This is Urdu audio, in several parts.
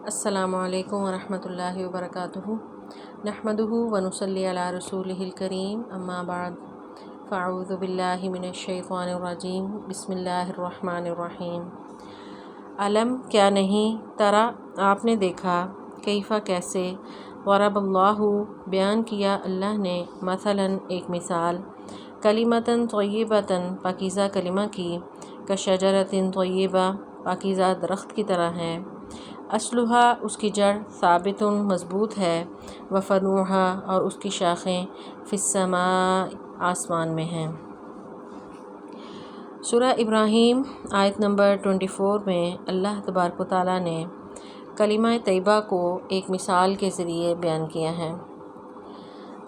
السلام علیکم ورحمۃ اللہ وبرکاتہ نحمدہ ونصلی علی رسولہ الکریم اما بعد فاعوذ باللہ من الشیطان الرجیم بسم اللہ الرحمن الرحیم۔ علم کیا نہیں، ترا آپ نے دیکھا، کیفا کیسے، ضرب اللہ بیان کیا اللہ نے، مثلاً ایک مثال، کلمتاً طیبتاً پاکیزہ کلمہ کی، کشجرۃ طیبہ پاکیزہ درخت کی طرح ہے، اصلھا اس کی جڑ، ثابت مضبوط ہے، وفروعھا اور اس کی شاخیں، فی السماء آسمان میں ہیں۔ سورہ ابراہیم آیت نمبر 24 میں اللہ تبارک و تعالیٰ نے کلمہ طیبہ کو ایک مثال کے ذریعے بیان کیا ہے۔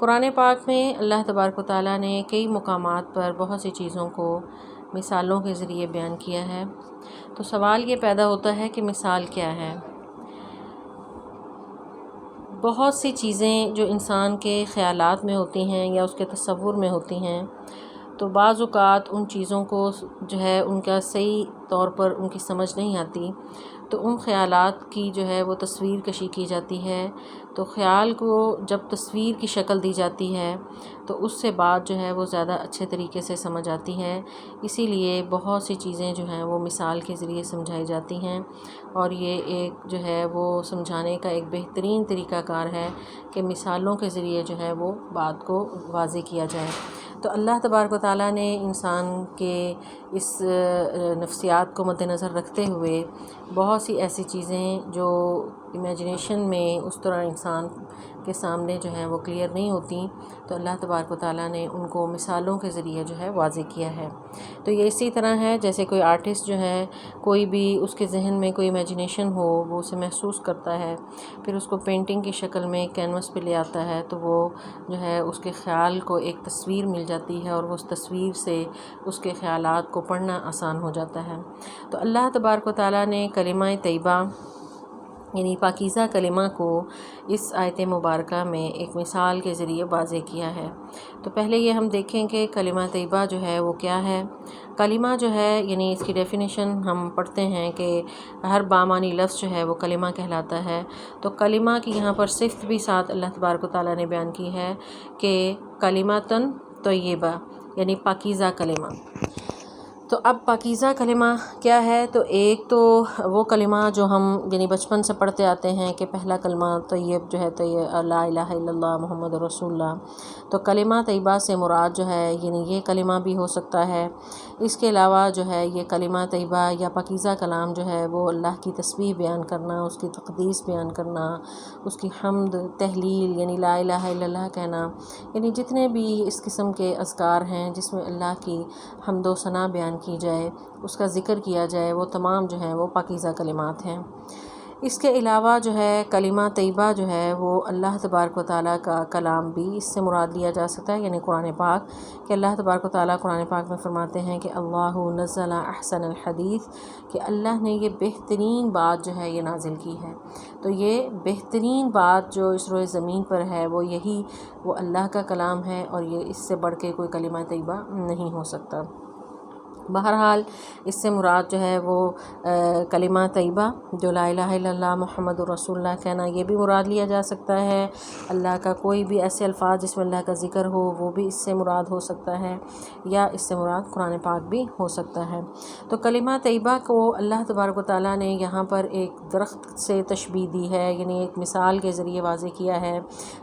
قرآن پاک میں اللہ تبارک و تعالیٰ نے کئی مقامات پر بہت سی چیزوں کو مثالوں کے ذریعے بیان کیا ہے، تو سوال یہ پیدا ہوتا ہے کہ مثال کیا ہے؟ بہت سی چیزیں جو انسان کے خیالات میں ہوتی ہیں یا اس کے تصور میں ہوتی ہیں، تو بعض اوقات ان چیزوں کو جو ہے ان کا صحیح طور پر ان کی سمجھ نہیں آتی، تو ان خیالات کی جو ہے وہ تصویر کشی کی جاتی ہے، تو خیال کو جب تصویر کی شکل دی جاتی ہے تو اس سے بات جو ہے وہ زیادہ اچھے طریقے سے سمجھ آتی ہے۔ اسی لیے بہت سی چیزیں جو ہیں وہ مثال کے ذریعے سمجھائی جاتی ہیں، اور یہ ایک جو ہے وہ سمجھانے کا ایک بہترین طریقہ کار ہے کہ مثالوں کے ذریعے جو ہے وہ بات کو واضح کیا جائے۔ تو اللہ تبارک و تعالیٰ نے انسان کے اس نفسیات کو مد نظر رکھتے ہوئے بہت سی ایسی چیزیں جو امیجنیشن میں اس طرح انسان کے سامنے جو ہیں وہ کلیئر نہیں ہوتی، تو اللہ تبارک و تعالیٰ نے ان کو مثالوں کے ذریعے جو ہے واضح کیا ہے۔ تو یہ اسی طرح ہے جیسے کوئی آرٹسٹ جو ہے، کوئی بھی اس کے ذہن میں کوئی امیجنیشن ہو، وہ اسے محسوس کرتا ہے، پھر اس کو پینٹنگ کی شکل میں کینوس پہ لے آتا ہے، تو وہ جو ہے اس کے خیال کو ایک تصویر مل جاتی ہے، اور وہ اس تصویر سے اس کے خیالات کو پڑھنا آسان ہو جاتا ہے۔ تو اللہ تبارک و تعالیٰ نے کلمہ طیبہ یعنی پاکیزہ کلمہ کو اس آیت مبارکہ میں ایک مثال کے ذریعے واضح کیا ہے۔ تو پہلے یہ ہم دیکھیں کہ کلمہ طیبہ جو ہے وہ کیا ہے۔ کلمہ جو ہے یعنی اس کی ڈیفینیشن ہم پڑھتے ہیں کہ ہر بامعنی لفظ جو ہے وہ کلمہ کہلاتا ہے۔ تو کلمہ کی یہاں پر صفت بھی ساتھ اللہ تبارک و تعالیٰ نے بیان کی ہے کہ کلمۃً طیبہ یعنی پاکیزہ کلمہ۔ تو اب پاکیزہ کلمہ کیا ہے؟ تو ایک تو وہ کلمہ جو ہم یعنی بچپن سے پڑھتے آتے ہیں کہ پہلا کلمہ طیب جو ہے تو یہ لا الہ الا اللہ محمد رسول اللہ، تو کلمہ طیبہ سے مراد جو ہے یعنی یہ کلمہ بھی ہو سکتا ہے۔ اس کے علاوہ جو ہے یہ کلمہ طیبہ یا پاکیزہ کلام جو ہے وہ اللہ کی تسبیح بیان کرنا، اس کی تقدیس بیان کرنا، اس کی حمد، تہلیل یعنی لا الہ الا اللہ کہنا، یعنی جتنے بھی اس قسم کے اذکار ہیں جس میں اللہ کی حمد و ثنا بیان کی جائے، اس کا ذکر کیا جائے، وہ تمام جو ہیں وہ پاکیزہ کلمات ہیں۔ اس کے علاوہ جو ہے کلمہ طیبہ جو ہے وہ اللہ تبارک و تعالیٰ کا کلام بھی اس سے مراد لیا جا سکتا ہے، یعنی قرآن پاک، کہ اللہ تبارک و تعالیٰ قرآن پاک میں فرماتے ہیں کہ اللہ نزل احسن الحدیث، کہ اللہ نے یہ بہترین بات جو ہے یہ نازل کی ہے۔ تو یہ بہترین بات جو اس روئے زمین پر ہے وہ اللہ کا کلام ہے، اور یہ اس سے بڑھ کے کوئی کلمہ طیبہ نہیں ہو سکتا۔ بہرحال اس سے مراد جو ہے وہ کلمہ طیبہ جو لا الہ الا اللہ محمد رسول اللہ کہنا، یہ بھی مراد لیا جا سکتا ہے۔ اللہ کا کوئی بھی ایسے الفاظ جس میں اللہ کا ذکر ہو وہ بھی اس سے مراد ہو سکتا ہے، یا اس سے مراد قرآن پاک بھی ہو سکتا ہے۔ تو کلمہ طیبہ کو اللہ تبارک و تعالیٰ نے یہاں پر ایک درخت سے تشبیہ دی ہے، یعنی ایک مثال کے ذریعے واضح کیا ہے،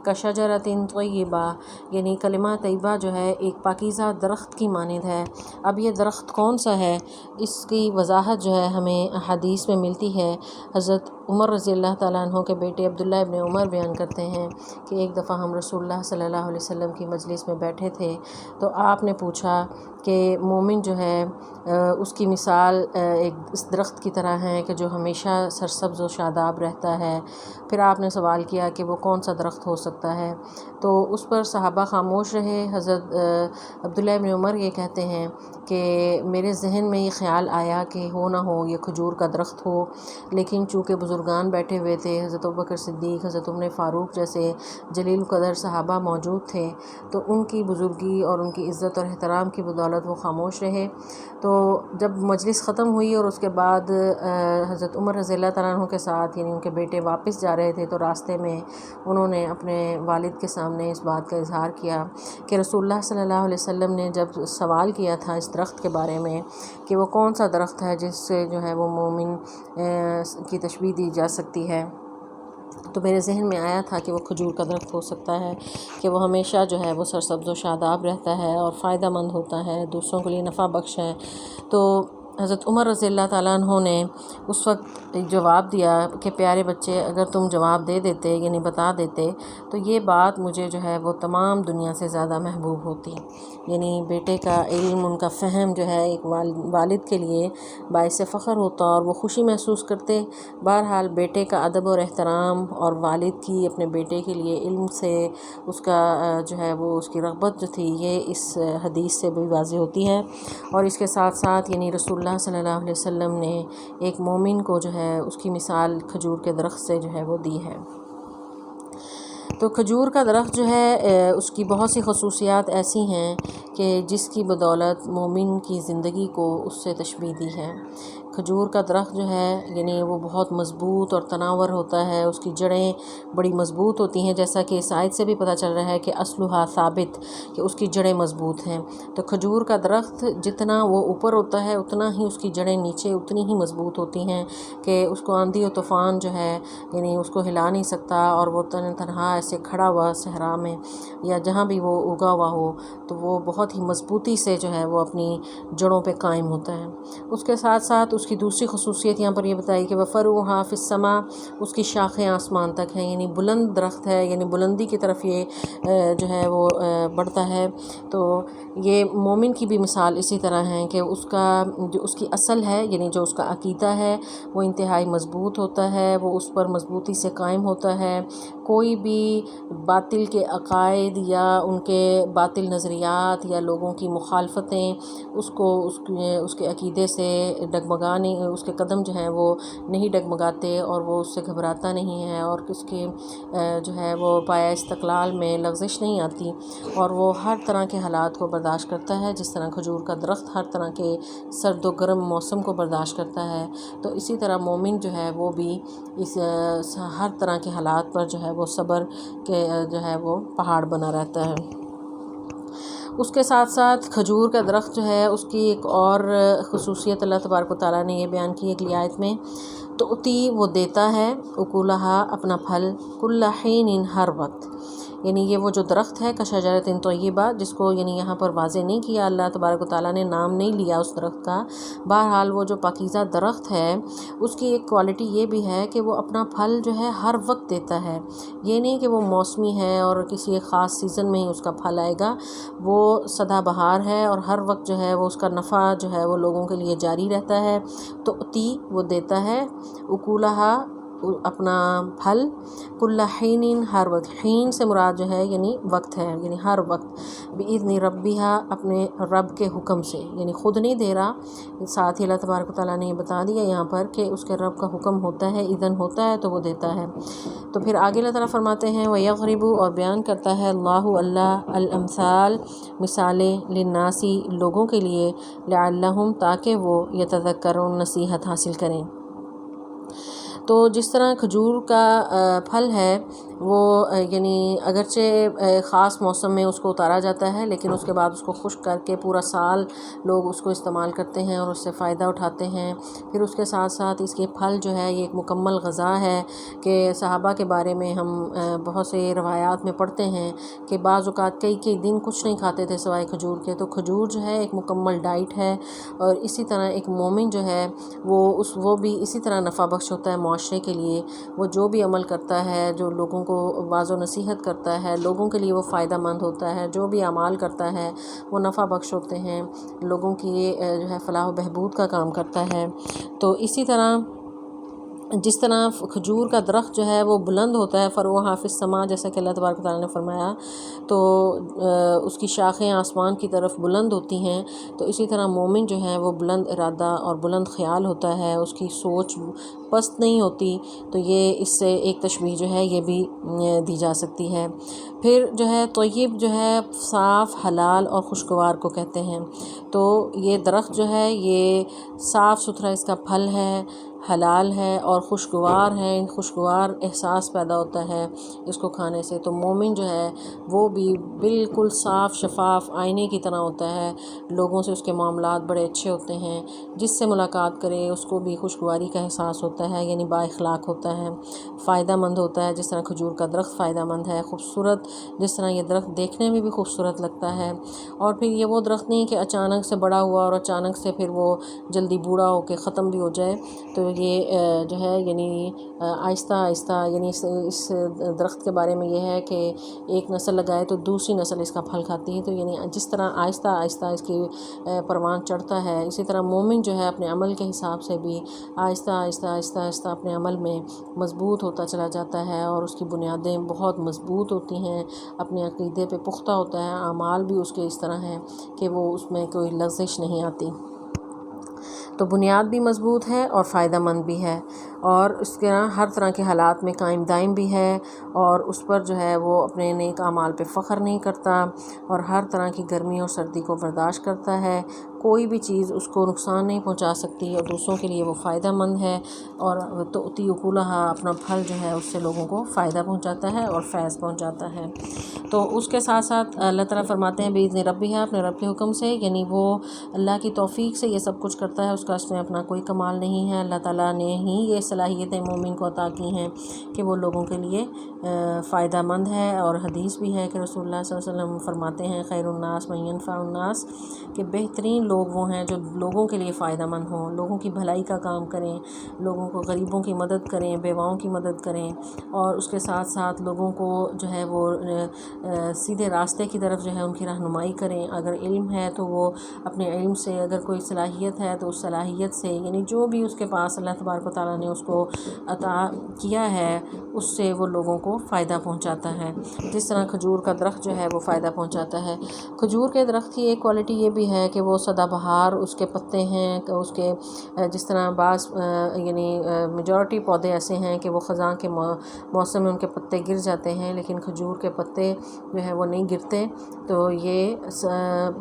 کشجرۃ طیبہ یعنی کلمہ طیبہ جو ہے ایک پاکیزہ درخت کی مانند ہے۔ اب یہ درخت کون سا ہے، اس کی وضاحت جو ہے ہمیں حدیث میں ملتی ہے۔ حضرت عمر رضی اللہ تعالیٰ عنہ کے بیٹے عبداللہ ابن عمر بیان کرتے ہیں کہ ایک دفعہ ہم رسول اللہ صلی اللہ علیہ وسلم کی مجلس میں بیٹھے تھے، تو آپ نے پوچھا کہ مومن جو ہے اس کی مثال ایک اس درخت کی طرح ہے کہ جو ہمیشہ سرسبز و شاداب رہتا ہے۔ پھر آپ نے سوال کیا کہ وہ کون سا درخت ہو سکتا ہے، تو اس پر صحابہ خاموش رہے۔ حضرت عبداللہ ابن عمر یہ کہتے ہیں کہ میرے ذہن میں یہ خیال آیا کہ ہو نہ ہو یہ کھجور کا درخت ہو، لیکن چونکہ بزرگان بیٹھے ہوئے تھے، حضرت ابوبکر صدیق، حضرت عمر فاروق جیسے جلیل القدر صحابہ موجود تھے، تو ان کی بزرگی اور ان کی عزت اور احترام کی بدولت بدولت وہ خاموش رہے۔ تو جب مجلس ختم ہوئی اور اس کے بعد حضرت عمر رضی اللہ تعالیٰ عنہ کے ساتھ یعنی ان کے بیٹے واپس جا رہے تھے، تو راستے میں انہوں نے اپنے والد کے سامنے اس بات کا اظہار کیا کہ رسول اللہ صلی اللہ علیہ وسلم نے جب سوال کیا تھا اس درخت کے بارے میں کہ وہ کون سا درخت ہے جس سے جو ہے وہ مومن کی تشبیہ دی جا سکتی ہے، تو میرے ذہن میں آیا تھا کہ وہ کھجور کا درخت ہو سکتا ہے کہ وہ ہمیشہ جو ہے وہ سرسبز و شاداب رہتا ہے اور فائدہ مند ہوتا ہے، دوسروں کے لیے نفع بخش ہے۔ تو حضرت عمر رضی اللہ تعالیٰ عنہ نے اس وقت جواب دیا کہ پیارے بچے، اگر تم جواب دے دیتے یعنی بتا دیتے تو یہ بات مجھے جو ہے وہ تمام دنیا سے زیادہ محبوب ہوتی۔ یعنی بیٹے کا علم، ان کا فہم جو ہے ایک والد کے لیے باعث فخر ہوتا اور وہ خوشی محسوس کرتے۔ بہرحال بیٹے کا ادب اور احترام اور والد کی اپنے بیٹے کے لیے علم سے اس کا جو ہے وہ اس کی رغبت جو تھی، یہ اس حدیث سے بھی واضح ہوتی ہے۔ اور اس کے ساتھ ساتھ یعنی رسول اللہ صلی اللہ علیہ وسلم نے ایک مومن کو جو ہے اس کی مثال کھجور کے درخت سے جو ہے وہ دی ہے۔ تو کھجور کا درخت جو ہے اس کی بہت سی خصوصیات ایسی ہیں کہ جس کی بدولت مومن کی زندگی کو اس سے تشبیہ دی ہے۔ کھجور کا درخت جو ہے یعنی وہ بہت مضبوط اور تناور ہوتا ہے، اس کی جڑیں بڑی مضبوط ہوتی ہیں، جیسا کہ اس آیت سے بھی پتہ چل رہا ہے کہ اصلھا ثابت، کہ اس کی جڑیں مضبوط ہیں۔ تو کھجور کا درخت جتنا وہ اوپر ہوتا ہے اتنا ہی اس کی جڑیں نیچے اتنی ہی مضبوط ہوتی ہیں کہ اس کو آندھی و طوفان جو ہے یعنی اس کو ہلا نہیں سکتا، اور وہ تنہا ایسے کھڑا ہوا صحرا میں یا جہاں بھی وہ اگا ہوا ہو تو وہ بہت ہی مضبوطی سے جو ہے وہ اپنی جڑوں پہ قائم ہوتا ہے۔ اس کے ساتھ ساتھ اس کی دوسری خصوصیت یہاں پر یہ بتائی کہ وَفَرُعُهَا فِي السَّمَاءِ، اس کی شاخیں آسمان تک ہیں، یعنی بلند درخت ہے، یعنی بلندی کی طرف یہ جو ہے وہ بڑھتا ہے۔ تو یہ مومن کی بھی مثال اسی طرح ہے کہ اس کا جو اس کی اصل ہے یعنی جو اس کا عقیدہ ہے وہ انتہائی مضبوط ہوتا ہے، وہ اس پر مضبوطی سے قائم ہوتا ہے۔ کوئی بھی باطل کے عقائد یا ان کے باطل نظریات یا لوگوں کی مخالفتیں اس کے عقیدے سے ڈگمگانے، اس کے قدم جو ہیں وہ نہیں ڈگمگاتے اور وہ اس سے گھبراتا نہیں ہے، اور اس کے جو ہے وہ پایہ استقلال میں لغزش نہیں آتی، اور وہ ہر طرح کے حالات کو برداشت کرتا ہے، جس طرح کھجور کا درخت ہر طرح کے سرد و گرم موسم کو برداشت کرتا ہے۔ تو اسی طرح مومن جو ہے وہ بھی اس ہر طرح کے حالات پر جو ہے وہ صبر کے جو ہے وہ پہاڑ بنا رہتا ہے۔ اس کے ساتھ ساتھ کھجور کا درخت جو ہے اس کی ایک اور خصوصیت اللہ تبارک و تعالیٰ نے یہ بیان کی اگلی آیت میں، تؤتی، وہ دیتا ہے، اکولہا، اپنا پھل، کل حین، ہر وقت۔ یعنی یہ وہ جو درخت ہے کشجرۃ طیبہ، جس کو یعنی یہاں پر واضح نہیں کیا اللہ تبارک و تعالیٰ نے، نام نہیں لیا اس درخت کا، بہرحال وہ جو پاکیزہ درخت ہے اس کی ایک کوالٹی یہ بھی ہے کہ وہ اپنا پھل جو ہے ہر وقت دیتا ہے۔ یہ نہیں کہ وہ موسمی ہے اور کسی ایک خاص سیزن میں ہی اس کا پھل آئے گا، وہ سدا بہار ہے اور ہر وقت جو ہے وہ اس کا نفع جو ہے وہ لوگوں کے لیے جاری رہتا ہے۔ تؤتی، وہ دیتا ہے، اکولہا، اپنا پھل، کل حین، ہر وقت۔ حین سے مراد جو ہے یعنی وقت ہے، یعنی ہر وقت، بإذن ربہا، اپنے رب کے حکم سے، یعنی خود نہیں دے رہا، ساتھ ہی اللہ تبارک و تعالیٰ نے یہ بتا دیا یہاں پر کہ اس کے رب کا حکم ہوتا ہے، اذن ہوتا ہے تو وہ دیتا ہے۔ تو پھر آگے اللہ تعالیٰ فرماتے ہیں وَيَضْرِبُ، اور بیان کرتا ہے اللہ الامثال، مثالیں، للناس، لوگوں کے لیے، لعلہم، تاکہ وہ یتذکرون، نصیحت حاصل کریں۔ تو جس طرح کھجور کا پھل ہے وہ یعنی اگرچہ خاص موسم میں اس کو اتارا جاتا ہے، لیکن اس کے بعد اس کو خشک کر کے پورا سال لوگ اس کو استعمال کرتے ہیں اور اس سے فائدہ اٹھاتے ہیں۔ پھر اس کے ساتھ ساتھ اس کے پھل جو ہے یہ ایک مکمل غذا ہے، کہ صحابہ کے بارے میں ہم بہت سے روایات میں پڑھتے ہیں کہ بعض اوقات کئی دن کچھ نہیں کھاتے تھے سوائے کھجور کے۔ تو کھجور جو ہے ایک مکمل ڈائٹ ہے، اور اسی طرح ایک مومن جو ہے وہ بھی اسی طرح نفع بخش ہوتا ہے معاشرے کے لیے۔ وہ جو بھی عمل کرتا ہے، جو لوگوں کو واعظ و نصیحت کرتا ہے، لوگوں کے لیے وہ فائدہ مند ہوتا ہے، جو بھی اعمال کرتا ہے وہ نفع بخش ہوتے ہیں، لوگوں کی جو ہے فلاح و بہبود کا کام کرتا ہے۔ تو اسی طرح جس طرح کھجور کا درخت جو ہے وہ بلند ہوتا ہے، فروعها فی السماء، جیسا کہ اللہ تبارک و تعالیٰ نے فرمایا، تو اس کی شاخیں آسمان کی طرف بلند ہوتی ہیں، تو اسی طرح مومن جو ہے وہ بلند ارادہ اور بلند خیال ہوتا ہے، اس کی سوچ پست نہیں ہوتی۔ تو یہ اس سے ایک تشبیہ جو ہے یہ بھی دی جا سکتی ہے۔ پھر جو ہے طیب جو ہے صاف، حلال اور خوشگوار کو کہتے ہیں۔ تو یہ درخت جو ہے یہ صاف ستھرا اس کا پھل ہے، حلال ہے اور خوشگوار ہے، خوشگوار احساس پیدا ہوتا ہے اس کو کھانے سے۔ تو مومن جو ہے وہ بھی بالکل صاف شفاف آئینے کی طرح ہوتا ہے، لوگوں سے اس کے معاملات بڑے اچھے ہوتے ہیں، جس سے ملاقات کرے اس کو بھی خوشگواری کا احساس ہوتا ہے، یعنی با اخلاق ہوتا ہے، فائدہ مند ہوتا ہے، جس طرح کھجور کا درخت فائدہ مند ہے، خوبصورت، جس طرح یہ درخت دیکھنے میں بھی خوبصورت لگتا ہے۔ اور پھر یہ وہ درخت نہیں کہ اچانک سے بڑا ہوا اور اچانک سے پھر وہ جلدی بوڑھا ہو کے ختم بھی ہو جائے۔ تو یہ جو ہے یعنی آہستہ آہستہ، یعنی اس درخت کے بارے میں یہ ہے کہ ایک نسل لگائے تو دوسری نسل اس کا پھل کھاتی ہے، تو یعنی جس طرح آہستہ آہستہ اس کی پروان چڑھتا ہے، اسی طرح مومن جو ہے اپنے عمل کے حساب سے بھی آہستہ آہستہ آہستہ آہستہ اپنے عمل میں مضبوط ہوتا چلا جاتا ہے، اور اس کی بنیادیں بہت مضبوط ہوتی ہیں، اپنے عقیدے پہ پختہ ہوتا ہے، اعمال بھی اس کے اس طرح ہیں کہ وہ اس میں کوئی لغزش نہیں آتی۔ تو بنیاد بھی مضبوط ہے اور فائدہ مند بھی ہے، اور اس کے ہر طرح کے حالات میں قائم دائم بھی ہے، اور اس پر جو ہے وہ اپنے نیک اعمال پہ فخر نہیں کرتا، اور ہر طرح کی گرمی اور سردی کو برداشت کرتا ہے، کوئی بھی چیز اس کو نقصان نہیں پہنچا سکتی، اور دوسروں کے لیے وہ فائدہ مند ہے، اور تؤتی اکلھا، اپنا پھل جو ہے اس سے لوگوں کو فائدہ پہنچاتا ہے اور فیض پہنچاتا ہے۔ تو اس کے ساتھ ساتھ اللہ تعالیٰ فرماتے ہیں بِإِذْنِ رَبِّهَا، اپنے رب کے حکم سے، یعنی وہ اللہ کی توفیق سے یہ سب کچھ کرتا ہے، اس کا اس میں اپنا کوئی کمال نہیں ہے، اللہ تعالیٰ نے ہی یہ صلاحیتیں مومن کو عطا کی ہیں کہ وہ لوگوں کے لیے فائدہ مند ہے۔ اور حدیث بھی ہے کہ رسول اللہ صلی اللہ علیہ وسلم فرماتے ہیں خیر الناس من ينفع الناس، کہ بہترین لوگ وہ ہیں جو لوگوں کے لیے فائدہ مند ہوں، لوگوں کی بھلائی کا کام کریں، لوگوں کو غریبوں کی مدد کریں، بیواؤں کی مدد کریں، اور اس کے ساتھ ساتھ لوگوں کو جو ہے وہ سیدھے راستے کی طرف جو ہے ان کی رہنمائی کریں۔ اگر علم ہے تو وہ اپنے علم سے، اگر کوئی صلاحیت ہے تو اس صلاحیت سے، یعنی جو بھی اس کے پاس اللہ تبارک و تعالیٰ نے اس کو عطا کیا ہے اس سے وہ لوگوں کو فائدہ پہنچاتا ہے، جس طرح کھجور کا درخت جو ہے وہ فائدہ پہنچاتا ہے۔ کھجور کے درخت کی ایک کوالٹی یہ بھی ہے کہ وہ سدا بہار اس کے پتے ہیں، کہ اس کے جس طرح بعض یعنی میجورٹی پودے ایسے ہیں کہ وہ خزاں کے موسم میں ان کے پتے گر جاتے ہیں، لیکن کھجور کے پتے جو ہے وہ نہیں گرتے، تو یہ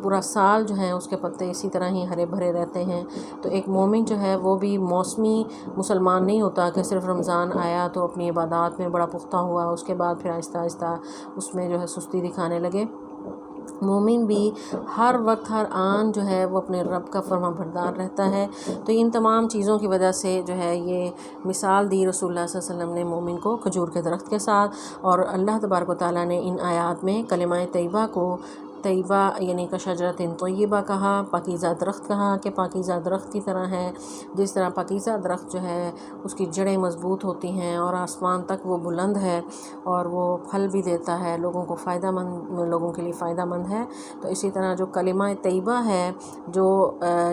پورا سال جو ہے اس کے پتے اسی طرح ہی ہرے بھرے رہتے ہیں۔ تو ایک مومن جو ہے وہ بھی موسمی مسلمان نہیں ہوتا کہ صرف رمضان آیا تو اپنی عبادات میں بڑا پختہ ہوا، اس کے بعد پھر آہستہ آہستہ اس میں جو ہے سستی دکھانے لگے۔ مومن بھی ہر وقت ہر آن جو ہے وہ اپنے رب کا فرما بردار رہتا ہے۔ تو ان تمام چیزوں کی وجہ سے جو ہے یہ مثال دی رسول اللہ صلی اللہ علیہ وسلم نے مومن کو کھجور کے درخت کے ساتھ، اور اللہ تبارک و تعالیٰ نے ان آیات میں کلمہ طیبہ کو، طیبہ یعنی کشجرۃ طیبہ کہا، پاکیزہ درخت کہا کہ پاکیزہ درخت کی طرح ہے، جس طرح پاکیزہ درخت جو ہے اس کی جڑیں مضبوط ہوتی ہیں اور آسمان تک وہ بلند ہے، اور وہ پھل بھی دیتا ہے، لوگوں کو فائدہ مند، لوگوں کے لیے فائدہ مند ہے۔ تو اسی طرح جو کلمہ طیبہ ہے، جو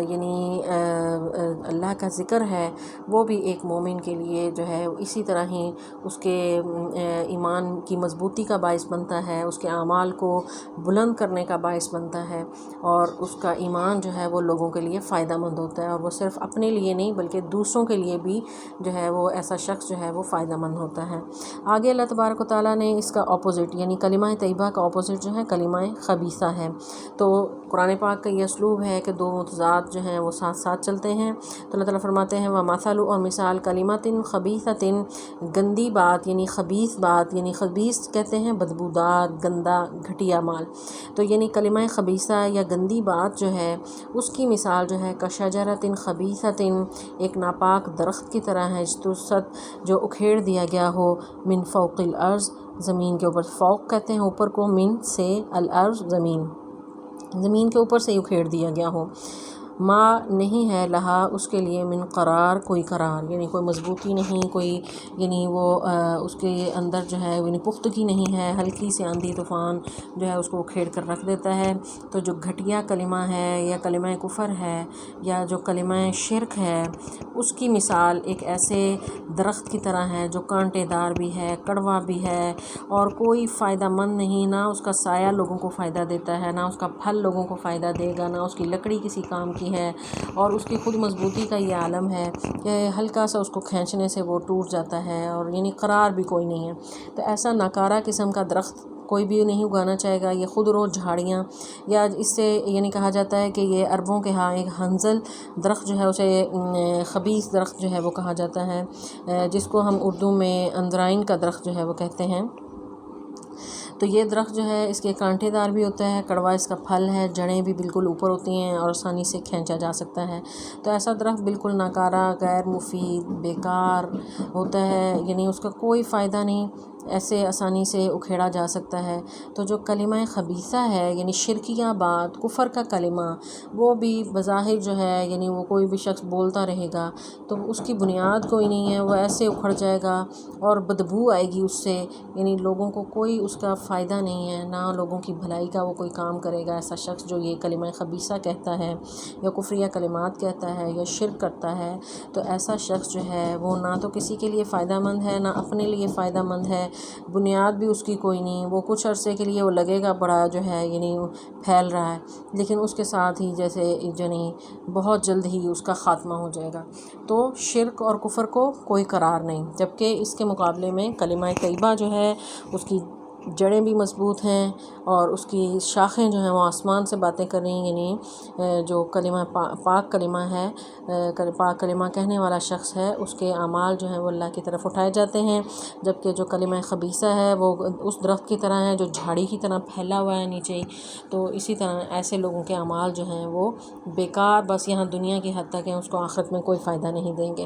یعنی اللہ کا ذکر ہے، وہ بھی ایک مومن کے لیے جو ہے اسی طرح ہی اس کے ایمان کی مضبوطی کا باعث بنتا ہے، اس کے اعمال کو بلند کرنے کا باعث بنتا ہے، اور اس کا ایمان جو ہے وہ لوگوں کے لیے فائدہ مند ہوتا ہے، اور وہ صرف اپنے لیے نہیں بلکہ دوسروں کے لیے بھی جو ہے وہ ایسا شخص جو ہے وہ فائدہ مند ہوتا ہے۔ آگے اللہ تبارک و تعالیٰ نے اس کا اپوزٹ، یعنی کلمہ طیبہ کا اپوزٹ جو ہے کلمہ خبیثہ ہے۔ تو قرآن پاک کا یہ اسلوب ہے کہ دو متضاد جو ہیں وہ ساتھ ساتھ چلتے ہیں۔ تو اللہ تعالیٰ فرماتے ہیں وَمَثَلُ، اور مثال، کلمۃ خبیثۃ، گندی بات، یعنی خبیث بات، یعنی خبیث کہتے ہیں بدبودار، گندا، گھٹیا مال، تو یعنی کلمہ خبیثہ یا گندی بات جو ہے اس کی مثال جو ہے کشجرۃ خبیثۃ، ایک ناپاک درخت کی طرح ہے، جو اکھیڑ دیا گیا ہو، من فوق الارض، زمین کے اوپر، فوق کہتے ہیں اوپر کو، من سے، الارض زمین، زمین کے اوپر سے اکھیڑ دیا گیا ہو، ما نہیں ہے لہا اس کے لیے من قرار کوئی قرار، یعنی کوئی مضبوطی نہیں، کوئی یعنی وہ اس کے اندر جو ہے یعنی پختگی نہیں ہے، ہلکی سی آندھی طوفان جو ہے اس کو کھیڑ کر رکھ دیتا ہے۔ تو جو گھٹیا کلمہ ہے یا کلمہ کفر ہے یا جو کلمہ شرک ہے، اس کی مثال ایک ایسے درخت کی طرح ہے جو کانٹے دار بھی ہے، کڑوا بھی ہے، اور کوئی فائدہ مند نہیں، نہ اس کا سایہ لوگوں کو فائدہ دیتا ہے، نہ اس کا پھل لوگوں کو فائدہ دے گا، نہ اس کی لکڑی کسی کام کی ہے، اور اس کی خود مضبوطی کا یہ عالم ہے کہ ہلکا سا اس کو کھینچنے سے وہ ٹوٹ جاتا ہے، اور یعنی قرار بھی کوئی نہیں ہے۔ تو ایسا ناکارہ قسم کا درخت کوئی بھی نہیں اگانا چاہے گا۔ یہ خود رو جھاڑیاں، یا اس سے یعنی کہا جاتا ہے کہ یہ عربوں کے ہاں ایک ہنزل درخت جو ہے اسے خبیث درخت جو ہے وہ کہا جاتا ہے، جس کو ہم اردو میں اندرائن کا درخت جو ہے وہ کہتے ہیں۔ تو یہ درخت جو ہے اس کے کانٹے دار بھی ہوتا ہے، کڑوا اس کا پھل ہے، جڑیں بھی بالکل اوپر ہوتی ہیں اور آسانی سے کھینچا جا سکتا ہے۔ تو ایسا درخت بالکل ناکارہ، غیر مفید، بیکار ہوتا ہے، یعنی اس کا کوئی فائدہ نہیں، ایسے آسانی سے اکھیڑا جا سکتا ہے۔ تو جو کلمہ خبیثہ ہے یعنی شرکیہ بات، کفر کا کلمہ، وہ بھی بظاہر جو ہے یعنی وہ کوئی بھی شخص بولتا رہے گا تو اس کی بنیاد کوئی نہیں ہے، وہ ایسے اکھڑ جائے گا اور بدبو آئے گی اس سے، یعنی لوگوں کو کوئی اس کا فائدہ نہیں ہے، نہ لوگوں کی بھلائی کا وہ کوئی کام کرے گا۔ ایسا شخص جو یہ کلمہ خبیثہ کہتا ہے یا کفریہ کلمات کہتا ہے یا شرک کرتا ہے، تو ایسا شخص جو ہے وہ نہ تو کسی کے لیے فائدہ مند ہے، نہ اپنے لیے فائدہ مند ہے، بنیاد بھی اس کی کوئی نہیں۔ وہ کچھ عرصے کے لیے وہ لگے گا بڑا جو ہے یعنی پھیل رہا ہے، لیکن اس کے ساتھ ہی جیسے یعنی بہت جلد ہی اس کا خاتمہ ہو جائے گا۔ تو شرک اور کفر کو کوئی قرار نہیں، جبکہ اس کے مقابلے میں کلمہ طیبہ جو ہے اس کی جڑیں بھی مضبوط ہیں اور اس کی شاخیں جو ہیں وہ آسمان سے باتیں کر رہی ہیں، یعنی جو کلمہ پاک کلمہ ہے، پاک کلمہ کہنے والا شخص ہے، اس کے اعمال جو ہیں وہ اللہ کی طرف اٹھائے جاتے ہیں، جبکہ جو کلمہ خبیثہ ہے وہ اس درخت کی طرح ہے جو جھاڑی کی طرح پھیلا ہوا ہے نیچے ہی۔ تو اسی طرح ایسے لوگوں کے اعمال جو ہیں وہ بیکار، بس یہاں دنیا کی حد تک ہیں، اس کو آخرت میں کوئی فائدہ نہیں دیں گے۔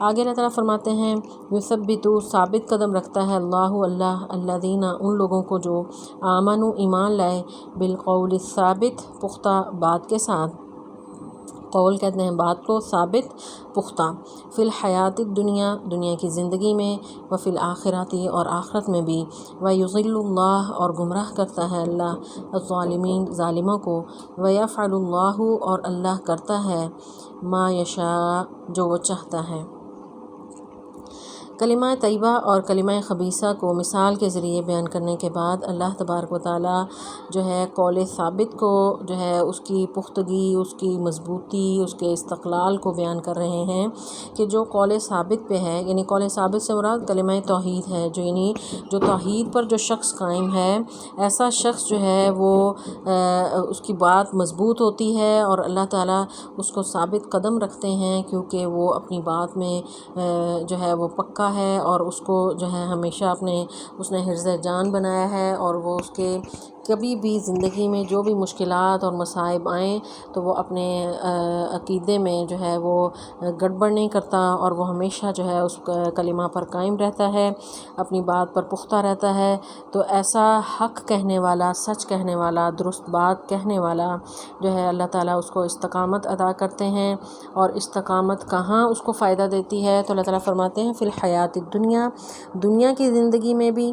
آگے اللہ تعالیٰ فرماتے ہیں یثبت، ثابت قدم رکھتا ہے اللہ الذین، ان لوگوں کو جو آمنوا، ایمان لائے، بالقول الثابت، پختہ بات کے ساتھ، قول کہتے ہیں بات کو، ثابت پختہ، فی الحیات الدنیا، دنیا کی زندگی میں، وفی الآخرات، اور آخرت میں بھی، ویضل اللہ، اور گمراہ کرتا ہے اللہ، الظالمین، ظالموں کو، ویفعل اللہ، اور اللہ کرتا ہے، ما یشاء، جو وہ چاہتا ہے۔ کلمہ طیبہ اور کلمہ خبیثہ کو مثال کے ذریعے بیان کرنے کے بعد اللہ تبارک و تعالیٰ جو ہے قول ثابت کو جو ہے اس کی پختگی، اس کی مضبوطی، اس کے استقلال کو بیان کر رہے ہیں کہ جو قول ثابت پہ ہے، یعنی قول ثابت سے مراد کلمہ توحید ہے، جو یعنی جو توحید پر جو شخص قائم ہے، ایسا شخص جو ہے وہ اس کی بات مضبوط ہوتی ہے اور اللہ تعالیٰ اس کو ثابت قدم رکھتے ہیں، کیونکہ وہ اپنی بات میں جو ہے وہ پکا ہے، اور اس کو جو ہے ہمیشہ اس نے حرز جان بنایا ہے، اور وہ اس کے کبھی بھی زندگی میں جو بھی مشکلات اور مصائب آئیں تو وہ اپنے عقیدے میں جو ہے وہ گڑبڑ نہیں کرتا، اور وہ ہمیشہ جو ہے اس کلمہ پر قائم رہتا ہے، اپنی بات پر پختہ رہتا ہے۔ تو ایسا حق کہنے والا، سچ کہنے والا، درست بات کہنے والا جو ہے اللہ تعالیٰ اس کو استقامت عطا کرتے ہیں، اور استقامت کہاں اس کو فائدہ دیتی ہے، تو اللہ تعالیٰ فرماتے ہیں فی الحیات الدنیا، دنیا کی زندگی میں بھی،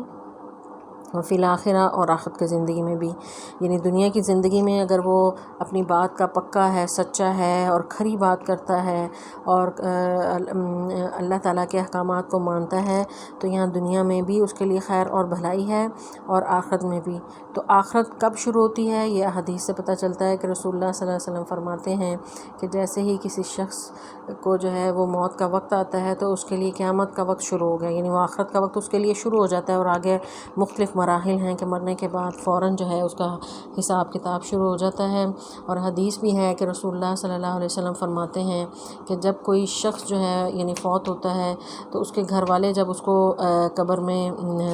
فی الآخرہ، اور آخرت کی زندگی میں بھی، یعنی دنیا کی زندگی میں اگر وہ اپنی بات کا پکا ہے، سچا ہے اور کھری بات کرتا ہے اور اللہ تعالیٰ کے احکامات کو مانتا ہے، تو یہاں دنیا میں بھی اس کے لیے خیر اور بھلائی ہے، اور آخرت میں بھی۔ تو آخرت کب شروع ہوتی ہے، یہ حدیث سے پتہ چلتا ہے کہ رسول اللہ صلی اللہ علیہ وسلم فرماتے ہیں کہ جیسے ہی کسی شخص کو جو ہے وہ موت کا وقت آتا ہے تو اس کے لیے قیامت کا وقت شروع ہو گیا، یعنی وہ آخرت کا وقت اس کے لیے شروع ہو جاتا ہے، اور آگے مختلف مراحل ہیں کہ مرنے کے بعد فوراً جو ہے اس کا حساب کتاب شروع ہو جاتا ہے۔ اور حدیث بھی ہے کہ رسول اللہ صلی اللہ علیہ وسلم فرماتے ہیں کہ جب کوئی شخص جو ہے یعنی فوت ہوتا ہے تو اس کے گھر والے جب اس کو قبر میں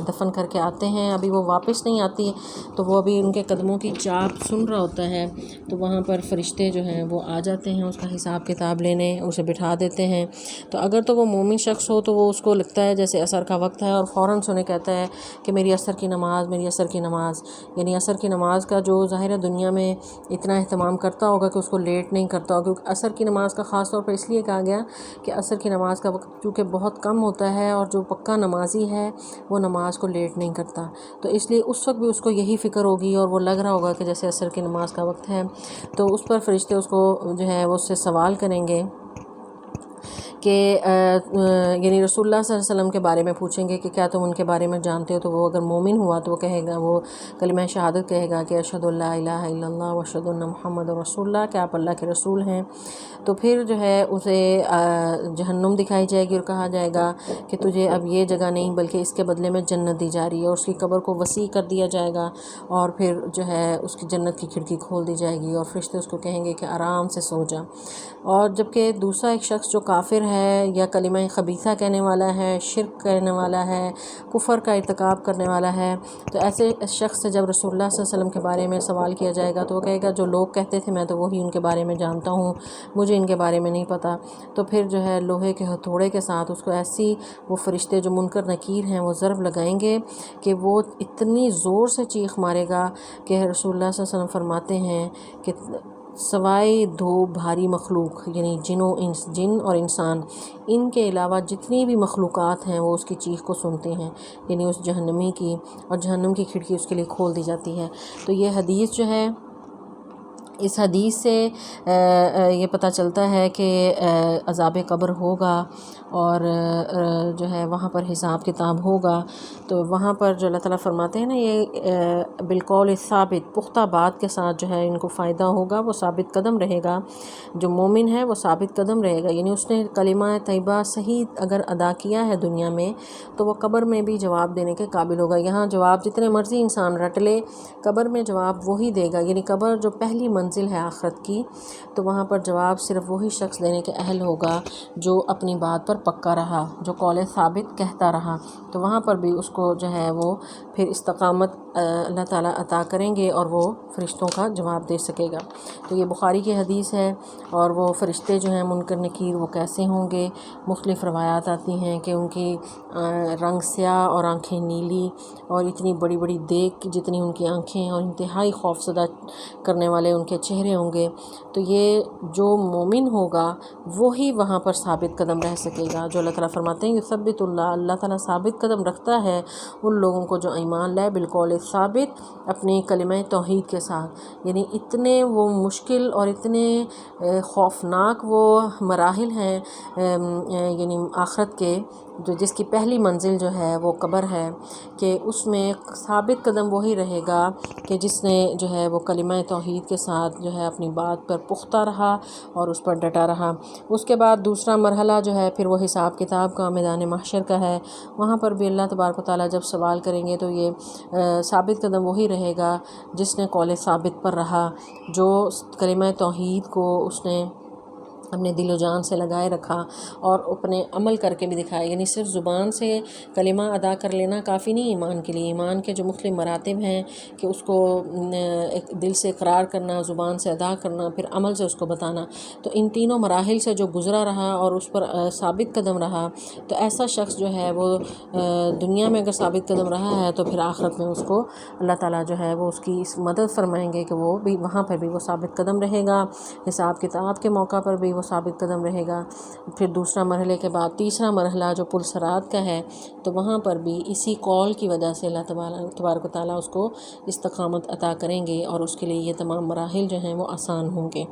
دفن کر کے آتے ہیں، ابھی وہ واپس نہیں آتی، تو وہ ابھی ان کے قدموں کی چاپ سن رہا ہوتا ہے، تو وہاں پر فرشتے جو ہیں وہ آ جاتے ہیں اس کا حساب کتاب لینے، اسے بٹھا دیتے ہیں۔ تو اگر تو وہ مومن شخص ہو تو وہ اس کو لگتا ہے جیسے عصر کا وقت ہے، اور فوراً سے انہیں کہتا ہے کہ میری عصر کی نماز میری عصر کی نماز، یعنی عصر کی نماز کا جو ظاہر دنیا میں اتنا اہتمام کرتا ہوگا کہ اس کو لیٹ نہیں کرتا ہوگا، کیونکہ عصر کی نماز کا خاص طور پر اس لیے کہا گیا کہ عصر کی نماز کا وقت چونکہ بہت کم ہوتا ہے، اور جو پکا نمازی ہے وہ نماز کو لیٹ نہیں کرتا، تو اس لیے اس وقت بھی اس کو یہی فکر ہوگی اور وہ لگ رہا ہوگا کہ جیسے عصر کی نماز کا وقت ہے، تو اس پر فرشتے اس کو جو ہے وہ اس سے سوال کریں گے کہ یعنی رسول اللہ صلی اللہ علیہ وسلم کے بارے میں پوچھیں گے کہ کیا تم ان کے بارے میں جانتے ہو؟ تو وہ اگر مومن ہوا تو وہ کہے گا، وہ کلمہ شہادت کہے گا کہ اشہد ان لا الہ الا اللہ و اشہد ان محمد رسول اللہ، کہ آپ اللہ کے رسول ہیں۔ تو پھر جو ہے اسے جہنم دکھائی جائے گی اور کہا جائے گا کہ تجھے اب یہ جگہ نہیں بلکہ اس کے بدلے میں جنت دی جا رہی ہے، اور اس کی قبر کو وسیع کر دیا جائے گا، اور پھر جو ہے اس کی جنت کی کھڑکی کھول دی جائے گی، اور فرشتے اس کو کہیں گے کہ آرام سے سو جا۔ اور جبکہ دوسرا ایک شخص جو کافر ہے یا کلمہ خبیثہ کہنے والا ہے، شرک کرنے والا ہے، کفر کا ارتکاب کرنے والا ہے، تو ایسے شخص سے جب رسول اللہ صلی اللہ علیہ وسلم کے بارے میں سوال کیا جائے گا تو وہ کہے گا جو لوگ کہتے تھے میں تو وہی ان کے بارے میں جانتا ہوں، مجھے ان کے بارے میں نہیں پتہ۔ تو پھر جو ہے لوہے کے ہتھوڑے کے ساتھ اس کو ایسی وہ فرشتے جو منکر نکیر ہیں وہ ضرب لگائیں گے کہ وہ اتنی زور سے چیخ مارے گا کہ رسول اللہ صلی اللہ علیہ وسلم فرماتے ہیں کہ سوائے دو بھاری مخلوق یعنی جن اور انسان، ان کے علاوہ جتنی بھی مخلوقات ہیں وہ اس کی چیخ کو سنتے ہیں، یعنی اس جہنمی کی، اور جہنم کی کھڑکی اس کے لیے کھول دی جاتی ہے۔ تو یہ حدیث جو ہے، اس حدیث سے یہ پتہ چلتا ہے کہ عذاب قبر ہوگا، اور جو ہے وہاں پر حساب کتاب ہوگا۔ تو وہاں پر جو اللہ تعالیٰ فرماتے ہیں نا، یہ بالقول ثابت، پختہ بات کے ساتھ جو ہے ان کو فائدہ ہوگا، وہ ثابت قدم رہے گا۔ جو مومن ہے وہ ثابت قدم رہے گا، یعنی اس نے کلمہ طیبہ صحیح اگر ادا کیا ہے دنیا میں تو وہ قبر میں بھی جواب دینے کے قابل ہوگا۔ یہاں جواب جتنے مرضی انسان رٹ لے، قبر میں جواب وہی دے گا، یعنی قبر جو پہلی منزل ہے آخرت کی، تو وہاں پر جواب صرف وہی شخص دینے کے اہل ہوگا جو اپنی بات پر پکا رہا، جو قول ثابت کہتا رہا، تو وہاں پر بھی اس کو جو ہے وہ پھر استقامت اللہ تعالیٰ عطا کریں گے اور وہ فرشتوں کا جواب دے سکے گا۔ تو یہ بخاری کی حدیث ہے، اور وہ فرشتے جو ہیں منکر نکیر وہ کیسے ہوں گے، مختلف روایات آتی ہیں کہ ان کی رنگ سیاہ اور آنکھیں نیلی، اور اتنی بڑی بڑی دیکھ جتنی ان کی آنکھیں، اور انتہائی خوفزدہ کرنے والے ان کے چہرے ہوں گے۔ تو یہ جو مومن ہوگا وہی وہاں پر ثابت قدم رہ سکے گا، جو اللہ تعالیٰ فرماتے ہیں یثبت اللہ تعالیٰ ثابت قدم رکھتا ہے ان لوگوں کو جو ایمان لائے بالقول ثابت، اپنی کلمہ توحید کے ساتھ۔ یعنی اتنے وہ مشکل اور اتنے خوفناک وہ مراحل ہیں یعنی آخرت کے، جو جس کی پہلی منزل جو ہے وہ قبر ہے، کہ اس میں ثابت قدم وہی رہے گا کہ جس نے جو ہے وہ کلمہ توحید کے ساتھ جو ہے اپنی بات پر پختہ رہا اور اس پر ڈٹا رہا۔ اس کے بعد دوسرا مرحلہ جو ہے پھر وہ حساب کتاب کا، میدان محشر کا ہے۔ وہاں پر بھی اللہ تبارک و تعالیٰ جب سوال کریں گے تو یہ ثابت قدم وہی رہے گا جس نے قول ثابت پر رہا، جو کلمہ توحید کو اس نے اپنے دل و جان سے لگائے رکھا اور اپنے عمل کر کے بھی دکھایا۔ یعنی صرف زبان سے کلمہ ادا کر لینا کافی نہیں ایمان کے لیے، ایمان کے جو مختلف مراتب ہیں کہ اس کو ایک دل سے اقرار کرنا، زبان سے ادا کرنا، پھر عمل سے اس کو بتانا، تو ان تینوں مراحل سے جو گزرا رہا اور اس پر ثابت قدم رہا، تو ایسا شخص جو ہے وہ دنیا میں اگر ثابت قدم رہا ہے تو پھر آخرت میں اس کو اللہ تعالیٰ جو ہے وہ اس کی اس مدد فرمائیں گے کہ وہ بھی وہاں پر بھی وہ ثابت قدم رہے گا، حساب کتاب کے موقع پر بھی وہ ثابت قدم رہے گا۔ پھر دوسرا مرحلے کے بعد تیسرا مرحلہ جو پل صراط کا ہے، تو وہاں پر بھی اسی قول کی وجہ سے اللہ تبارک و تعالیٰ اس کو استقامت عطا کریں گے، اور اس کے لیے یہ تمام مراحل جو ہیں وہ آسان ہوں گے۔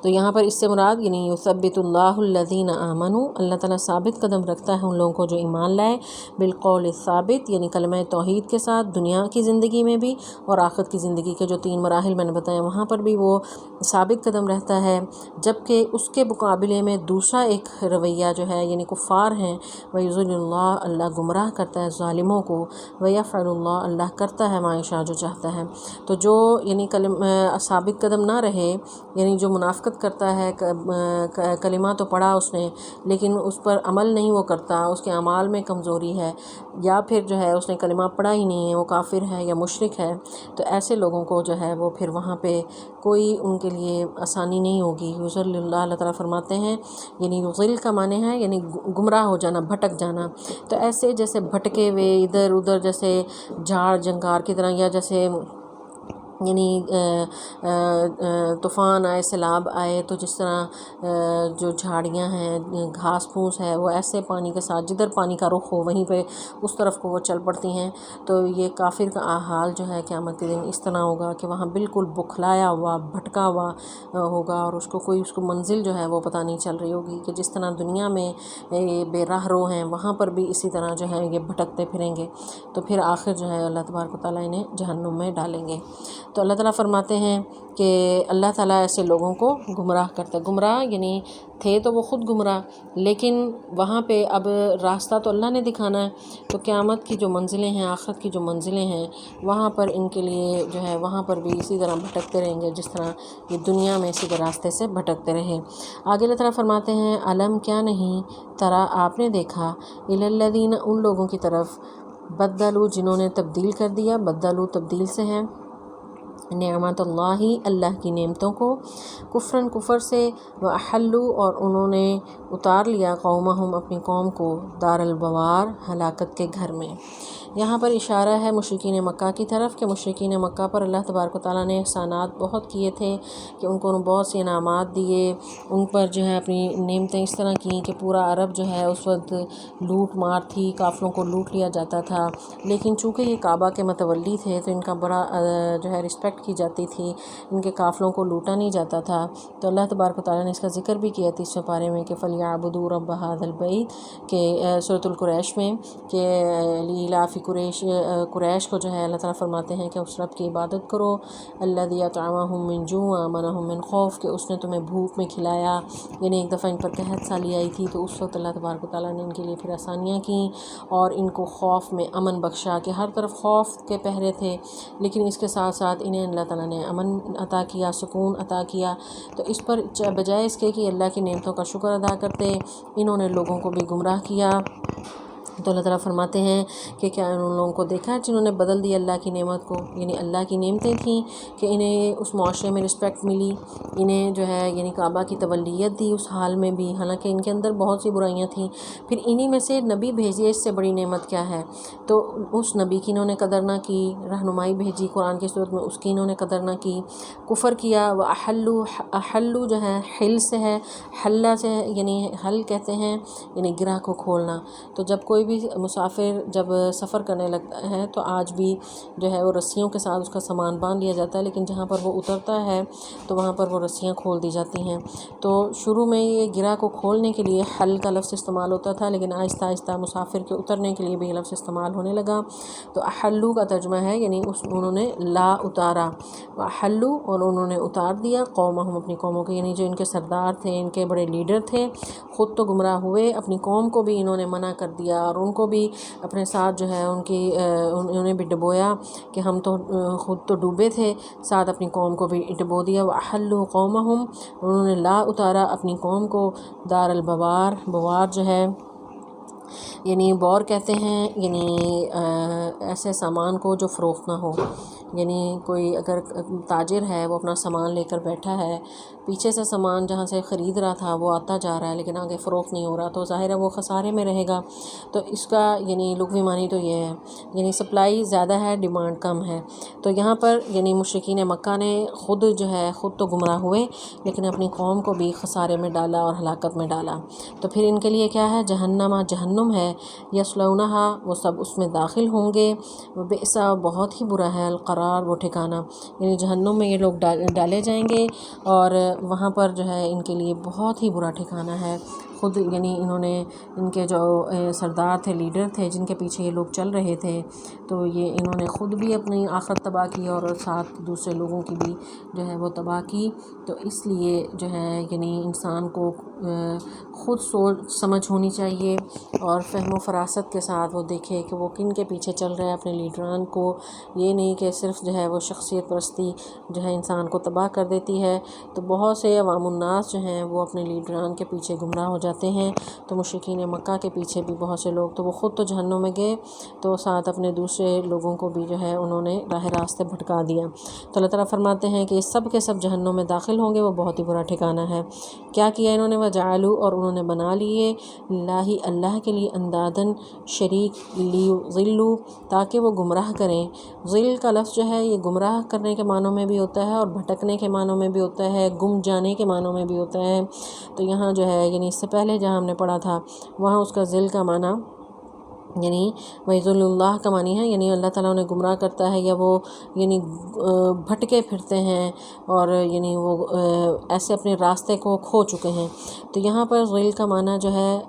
تو یہاں پر اس سے مراد یعنی یثبت اللہ الذین آمنوا، اللہ تعالیٰ ثابت قدم رکھتا ہے ان لوگوں کو جو ایمان لائے، بالقول ثابت یعنی کلمہ توحید کے ساتھ، دنیا کی زندگی میں بھی اور آخرت کی زندگی کے جو تین مراحل میں نے بتایا وہاں پر بھی وہ ثابت قدم رہتا ہے۔ جبکہ اس کے مقابلے میں دوسرا ایک رویہ جو ہے یعنی کفار ہیں، وَيُضِلُّ اللَّهُ، اللہ گمراہ کرتا ہے ظالموں کو، وَيَفْعَلُ اللَّهُ، اللہ کرتا ہے ما یشاء جو چاہتا ہے۔ تو جو یعنی ثابت قدم نہ رہے، یعنی جو جو منافقت کرتا ہے، کلمہ تو پڑھا اس نے لیکن اس پر عمل نہیں وہ کرتا، اس کے اعمال میں کمزوری ہے، یا پھر جو ہے اس نے کلمہ پڑھا ہی نہیں ہے، وہ کافر ہے یا مشرک ہے، تو ایسے لوگوں کو جو ہے وہ پھر وہاں پہ کوئی ان کے لیے آسانی نہیں ہوگی۔ یضل اللہ، اللہ تعالیٰ فرماتے ہیں، یعنی یضل کا معنی ہے یعنی گمراہ ہو جانا، بھٹک جانا۔ تو ایسے جیسے بھٹکے ہوئے ادھر ادھر جیسے جھاڑ جنگار کی طرح، یا جیسے یعنی طوفان آئے، سیلاب آئے تو جس طرح جو جھاڑیاں ہیں، گھاس پھوس ہے، وہ ایسے پانی کے ساتھ جدھر پانی کا رخ ہو وہیں پہ اس طرف کو وہ چل پڑتی ہیں۔ تو یہ کافر کا حال جو ہے قیامت کے دن اس طرح ہوگا کہ وہاں بالکل بکھلایا ہوا، بھٹکا ہوا ہوگا، اور اس کو منزل جو ہے وہ پتہ نہیں چل رہی ہوگی، کہ جس طرح دنیا میں بے راہ رو ہیں وہاں پر بھی اسی طرح جو ہے یہ بھٹکتے پھریں گے۔ تو پھر آخر جو ہے اللہ تبارک و تعالیٰ انہیں جہنم میں ڈالیں گے۔ تو اللہ تعالیٰ فرماتے ہیں کہ اللہ تعالیٰ ایسے لوگوں کو گمراہ کرتا ہے۔ گمراہ یعنی تھے تو وہ خود گمراہ، لیکن وہاں پہ اب راستہ تو اللہ نے دکھانا ہے، تو قیامت کی جو منزلیں ہیں، آخرت کی جو منزلیں ہیں، وہاں پر ان کے لیے جو ہے وہاں پر بھی اسی طرح بھٹکتے رہیں گے جس طرح یہ دنیا میں سیدھے راستے سے بھٹکتے رہے۔ آگے اللہ تعالیٰ فرماتے ہیں، علم کیا نہیں ترا آپ نے دیکھا، الی الذین ان لوگوں کی طرف، بدلوا جنہوں نے تبدیل کر دیا، بدلوا تبدیل سے ہے، نعمت اللہ اللہ کی نعمتوں کو، کفرن کفر سے، واحلوا اور انہوں نے اتار لیا، قومہم اپنی قوم کو، دار البوار ہلاکت کے گھر میں۔ یہاں پر اشارہ ہے مشرکین مکہ کی طرف کہ مشرکین مکہ پر اللہ تبارک و تعالیٰ نے احسانات بہت کیے تھے، کہ ان کو بہت سی انعامات دیے، ان پر جو ہے اپنی نعمتیں اس طرح کیں کہ پورا عرب جو ہے اس وقت لوٹ مار تھی، قافلوں کو لوٹ لیا جاتا تھا، لیکن چونکہ یہ کعبہ کے متولی تھے تو ان کا بڑا جو ہے رسپیکٹ کی جاتی تھی، ان کے قافلوں کو لوٹا نہیں جاتا تھا۔ تو اللہ تبارک و تعالیٰ نے اس کا ذکر بھی کیا 30ویں پارے میں کہ فَلْيَعْبُدُوا رَبَّ هَٰذَا الْبَيْتِ، کہ سورۃ القریش میں، کہ لِإِيلَافِ قریش کو جو ہے اللہ تعالیٰ فرماتے ہیں کہ اس رب کی عبادت کرو، الَّذِي أَطْعَمَهُم مِّن جُوعٍ وَآمَنَهُم مِّن خَوْفٍ، کہ اس نے تمہیں بھوک میں کھلایا۔ یعنی ایک دفعہ ان پر قحط سالی آئی تھی تو اس وقت اللہ تبارک و تعالیٰ نے ان کے لیے پھر آسانیاں کیں اور ان کو خوف میں امن بخشا، کہ ہر طرف خوف کے پہرے تھے، لیکن اس کے ساتھ ساتھ انہیں اللہ تعالیٰ نے امن عطا کیا، سکون عطا کیا۔ تو اس پر بجائے اس کے کہ اللہ کی نعمتوں کا شکر ادا کرتے، انہوں نے لوگوں کو بھی گمراہ کیا۔ تو اللہ تعالیٰ فرماتے ہیں کہ کیا ان لوگوں کو دیکھا ہے جنہوں نے بدل دیا اللہ کی نعمت کو، یعنی اللہ کی نعمتیں تھیں کہ انہیں اس معاشرے میں رسپیکٹ ملی، انہیں جو ہے یعنی کعبہ کی تولیت دی اس حال میں بھی، حالانکہ ان کے اندر بہت سی برائیاں تھیں، پھر انہی میں سے نبی بھیجیے، اس سے بڑی نعمت کیا ہے؟ تو اس نبی کی انہوں نے قدر نہ کی، رہنمائی بھیجی قرآن کی صورت میں، اس کی انہوں نے قدر نہ کی، کفر کیا۔ احلو جو ہے حل سے ہے، حلہ سے ہے، یعنی حل کہتے ہیں یعنی گرہ کو کھولنا۔ تو جب کوئی بھی مسافر جب سفر کرنے لگتا ہے تو آج بھی جو ہے وہ رسیوں کے ساتھ اس کا سامان باندھ لیا جاتا ہے، لیکن جہاں پر وہ اترتا ہے تو وہاں پر وہ رسیاں کھول دی جاتی ہیں۔ تو شروع میں یہ گرہ کو کھولنے کے لیے حل کا لفظ استعمال ہوتا تھا، لیکن آہستہ آہستہ مسافر کے اترنے کے لیے بھی یہ لفظ استعمال ہونے لگا۔ تو احلو کا ترجمہ ہے یعنی انہوں نے لا اتارا، احلو اور انہوں نے اتار دیا، قومہم اپنی قوموں کے، یعنی جو ان کے سردار تھے، ان کے بڑے لیڈر تھے، خود تو گمراہ ہوئے، اپنی قوم کو بھی انہوں نے منع کر دیا اور ان کو بھی اپنے ساتھ جو ہے انہوں نے بھی ڈبویا کہ ہم تو خود تو ڈوبے تھے، ساتھ اپنی قوم کو بھی ڈبو دیا۔ وَأَحَلُّوا قَوْمَهُمْ، انہوں نے لا اتارا اپنی قوم کو، دار البوار، بوار جو ہے یعنی بور کہتے ہیں یعنی ایسے سامان کو جو فروخت نہ ہو، یعنی کوئی اگر تاجر ہے وہ اپنا سامان لے کر بیٹھا ہے، پیچھے سے سامان جہاں سے خرید رہا تھا وہ آتا جا رہا ہے لیکن آگے فروخت نہیں ہو رہا، تو ظاہر ہے وہ خسارے میں رہے گا۔ تو اس کا یعنی لغوی معنی تو یہ ہے، یعنی سپلائی زیادہ ہے، ڈیمانڈ کم ہے۔ تو یہاں پر یعنی مشرکین مکہ نے خود جو ہے خود تو گمراہ ہوئے لیکن اپنی قوم کو بھی خسارے میں ڈالا اور ہلاکت میں ڈالا۔ تو پھر ان کے لیے کیا ہے؟ جہنم ہے، یصلونہا، وہ سب اس میں داخل ہوں گے، بئس، بہت ہی برا ہے، القرار، وہ ٹھکانہ، یعنی جہنم میں یہ لوگ ڈالے جائیں گے اور وہاں پر جو ہے ان کے لیے بہت ہی برا ٹھکانہ ہے، خود یعنی انہوں نے ان کے جو سردار تھے، لیڈر تھے، جن کے پیچھے یہ لوگ چل رہے تھے، تو یہ انہوں نے خود بھی اپنی آخرت تباہ کی اور ساتھ دوسرے لوگوں کی بھی جو ہے وہ تباہ کی۔ تو اس لیے جو ہے یعنی انسان کو خود سوچ سمجھ ہونی چاہیے اور فہم و فراست کے ساتھ وہ دیکھے کہ وہ کن کے پیچھے چل رہا ہے اپنے لیڈران کو۔ یہ نہیں کہ صرف جو ہے وہ شخصیت پرستی جو ہے انسان کو تباہ کر دیتی ہے۔ تو بہت سے عوام الناس جو ہیں وہ اپنے لیڈران کے پیچھے گمراہ ہو جاتے ہیں۔ تو مشرکین مکہ کے پیچھے بھی بہت سے لوگ، تو وہ خود تو جہنم میں گئے، تو ساتھ اپنے دوسرے لوگوں کو بھی جو ہے انہوں نے راہ راستے بھٹکا دیا۔ تو اللہ تعالیٰ فرماتے ہیں کہ سب کے سب جہنم میں داخل ہوں گے، وہ بہت ہی برا ٹھکانہ ہے۔ کیا کیا انہوں نے؟ وجعلوا، اور انہوں نے بنا لیے، اللہ کے لیے اندادن شریک، لیضلوا، تاکہ وہ گمراہ کریں۔ ضل کا لفظ جو ہے یہ گمراہ کرنے کے معنوں میں بھی ہوتا ہے اور بھٹکنے کے معنوں میں بھی ہوتا ہے، گم جانے کے معنوں میں بھی ہوتا ہے۔ تو یہاں جو ہے یعنی اس سے پہلے جہاں ہم نے پڑھا تھا وہاں اس کا ذل کا معنی یعنی وَيَضِلُّ اللہ کا معنی ہے، یعنی اللہ تعالیٰ انہیں گمراہ کرتا ہے، یا وہ یعنی بھٹکے پھرتے ہیں اور یعنی وہ ایسے اپنے راستے کو کھو چکے ہیں۔ تو یہاں پر ذل کا معنی جو ہے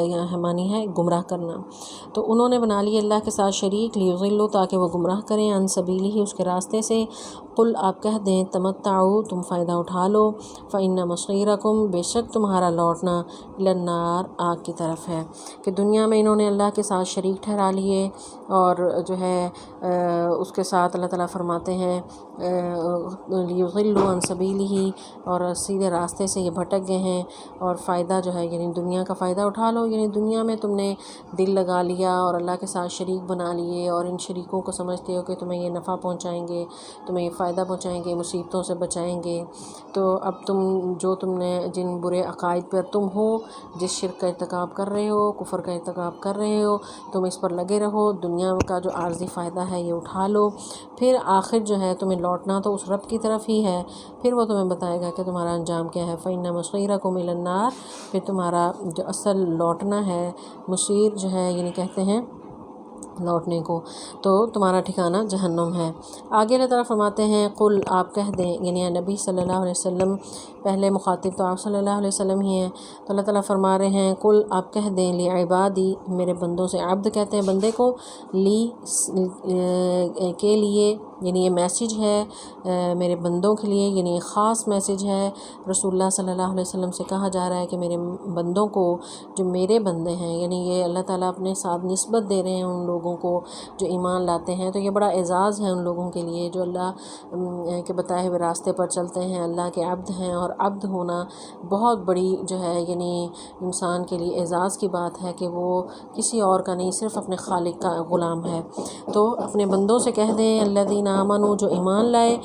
یہاں معنی ہے گمراہ کرنا۔ تو انہوں نے بنا لی اللہ کے ساتھ شریک، لیضلوا، تاکہ وہ گمراہ کریں، عن سبیلہ، اس کے راستے سے۔ قل، آپ کہہ دیں، تمتعوا، تم فائدہ اٹھا لو، فإن مصیرکم، بے شک تمہارا لوٹنا، الی النار، آگ کی طرف ہے۔ کہ دنیا میں انہوں نے اللہ کے ساتھ شریک ٹھہرا لیے اور جو ہے اس کے ساتھ اللہ تعالیٰ فرماتے ہیں لیضلوا عن سبیلہ، اور سیدھے راستے سے یہ بھٹک گئے ہیں، اور فائدہ جو ہے یعنی دنیا کا فائدہ اٹھا لو، یعنی دنیا میں تم نے دل لگا لیا اور اللہ کے ساتھ شریک بنا لیے، اور ان شریکوں کو سمجھتے ہو کہ تمہیں یہ نفع پہنچائیں گے، تمہیں یہ فائدہ پہنچائیں گے، مصیبتوں سے بچائیں گے۔ تو اب تم نے جن برے عقائد پر تم ہو، جس شرک کا ارتکاب کر رہے ہو، کفر کا ارتکاب کر رہے ہو، تم اس پر لگے رہو، دنیا کا جو عارضی فائدہ ہے یہ اٹھا لو، پھر آخر جو ہے تمہیں لوٹنا تو اس رب کی طرف ہی ہے، پھر وہ تمہیں بتائے گا کہ تمہارا انجام کیا ہے۔ فإن مصیرکم الی النار، پھر تمہارا جو اصل لوٹنا ہے، مصیر جو ہے یعنی کہتے ہیں لوٹنے کو، تو تمہارا ٹھکانہ جہنم ہے۔ آگے اللہ تعالیٰ فرماتے ہیں قل، آپ کہہ دیں، یعنی نبی صلی اللہ علیہ وسلم، پہلے مخاطب تو آپ صلی اللہ علیہ وسلم ہی ہیں، تو اللہ تعالیٰ فرما رہے ہیں قل، آپ کہہ دیں، لعبادی، میرے بندوں سے، عبد کہتے ہیں بندے کو، لی کے لیے، یعنی یہ میسیج ہے میرے بندوں کے لیے، یعنی خاص میسیج ہے، رسول اللہ صلی اللہ علیہ وسلم سے کہا جا رہا ہے کہ میرے بندوں کو، جو میرے بندے ہیں، یعنی یہ اللہ تعالیٰ اپنے ساتھ نسبت دے رہے ہیں ان لوگوں کو جو ایمان لاتے ہیں۔ تو یہ بڑا اعزاز ہے ان لوگوں کے لیے جو اللہ کے بتائے ہوئے راستے پر چلتے ہیں، اللہ کے عبد ہیں، اور عبد ہونا بہت بڑی جو ہے یعنی انسان کے لیے اعزاز کی بات ہے کہ وہ کسی اور کا نہیں، صرف اپنے خالق کا غلام ہے۔ تو اپنے بندوں سے کہہ دیں الذین آمنوا، جو ایمان لائے،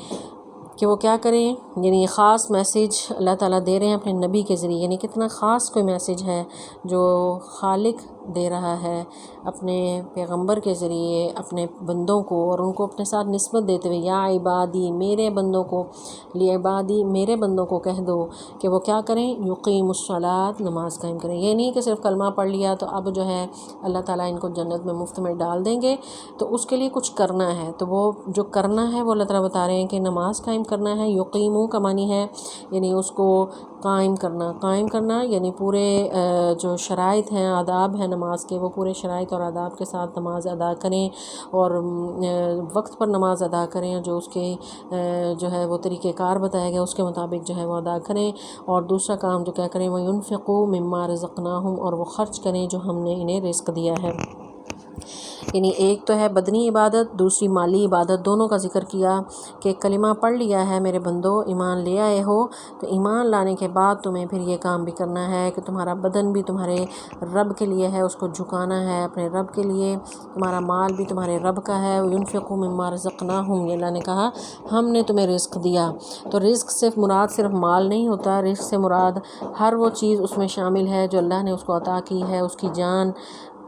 کہ وہ کیا کریں، یعنی خاص میسیج اللہ تعالیٰ دے رہے ہیں اپنے نبی کے ذریعے، یعنی کتنا خاص کوئی میسیج ہے جو خالق دے رہا ہے اپنے پیغمبر کے ذریعے اپنے بندوں کو، اور ان کو اپنے ساتھ نسبت دیتے ہوئے، یا عبادی، میرے بندوں کو، لعبادی، میرے بندوں کو کہہ دو کہ وہ کیا کریں، یقیم الصلاۃ، نماز قائم کریں۔ یہ نہیں کہ صرف کلمہ پڑھ لیا تو اب جو ہے اللہ تعالیٰ ان کو جنت میں مفت میں ڈال دیں گے، تو اس کے لیے کچھ کرنا ہے، تو وہ جو کرنا ہے وہ اللہ تعالیٰ بتا رہے ہیں کہ نماز قائم کرنا ہے۔ یقیموں کا معنی ہے یعنی اس کو قائم کرنا یعنی پورے جو شرائط ہیں، آداب ہیں نماز کے، وہ پورے شرائط اور آداب کے ساتھ نماز ادا کریں، اور وقت پر نماز ادا کریں، جو اس کے جو ہے وہ طریقہ کار بتایا گیا اس کے مطابق جو ہے وہ ادا کریں، اور دوسرا کام جو کیا کریں، وَيُنْفِقُوا مِمَّا رَزَقْنَاهُمْ، اور وہ خرچ کریں جو ہم نے انہیں رزق دیا ہے۔ یعنی ایک تو ہے بدنی عبادت، دوسری مالی عبادت، دونوں کا ذکر کیا کہ کلمہ پڑھ لیا ہے میرے بندو، ایمان لے آئے ہو، تو ایمان لانے کے بعد تمہیں پھر یہ کام بھی کرنا ہے کہ تمہارا بدن بھی تمہارے رب کے لیے ہے، اس کو جھکانا ہے اپنے رب کے لیے، تمہارا مال بھی تمہارے رب کا ہے۔ وَيُنْفِقُوا مِمَّا رَزَقْنَاهُمْ، یہ اللہ نے کہا ہم نے تمہیں رزق دیا، تو رزق صرف مراد صرف مال نہیں ہوتا، رزق سے مراد ہر وہ چیز اس میں شامل ہے جو اللہ نے اس کو عطا کی ہے، اس کی جان،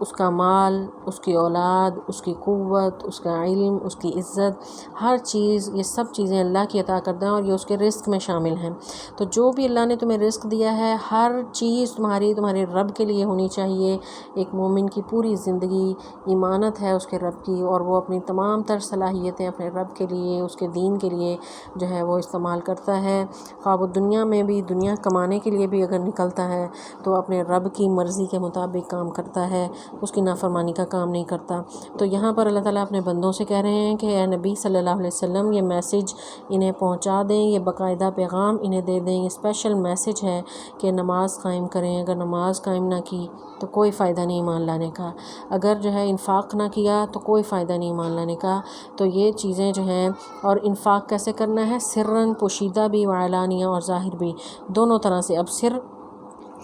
اس کا مال، اس کی اولاد، اس کی قوت، اس کا علم، اس کی عزت، ہر چیز، یہ سب چیزیں اللہ کی عطا کردہ ہیں اور یہ اس کے رزق میں شامل ہیں۔ تو جو بھی اللہ نے تمہیں رزق دیا ہے، ہر چیز تمہارے رب کے لیے ہونی چاہیے۔ ایک مومن کی پوری زندگی ایمانت ہے اس کے رب کی، اور وہ اپنی تمام تر صلاحیتیں اپنے رب کے لیے، اس کے دین کے لیے جو ہے وہ استعمال کرتا ہے۔ خواب و دنیا میں بھی، دنیا کمانے کے لیے بھی اگر نکلتا ہے تو اپنے رب کی مرضی کے مطابق کام کرتا ہے، اس کی نافرمانی کا کام نہیں کرتا۔ تو یہاں پر اللہ تعالیٰ اپنے بندوں سے کہہ رہے ہیں کہ اے نبی صلی اللہ علیہ وسلم، یہ میسج انہیں پہنچا دیں، یہ باقاعدہ پیغام انہیں دے دیں، یہ اسپیشل میسج ہے کہ نماز قائم کریں۔ اگر نماز قائم نہ کی تو کوئی فائدہ نہیں ایمان لانے کا، اگر جو ہے انفاق نہ کیا تو کوئی فائدہ نہیں ایمان لانے کا۔ تو یہ چیزیں جو ہیں، اور انفاق کیسے کرنا ہے؟ سرًا، پوشیدہ بھی، وعلانیہ، اور ظاہر بھی، دونوں طرح سے۔ اب سر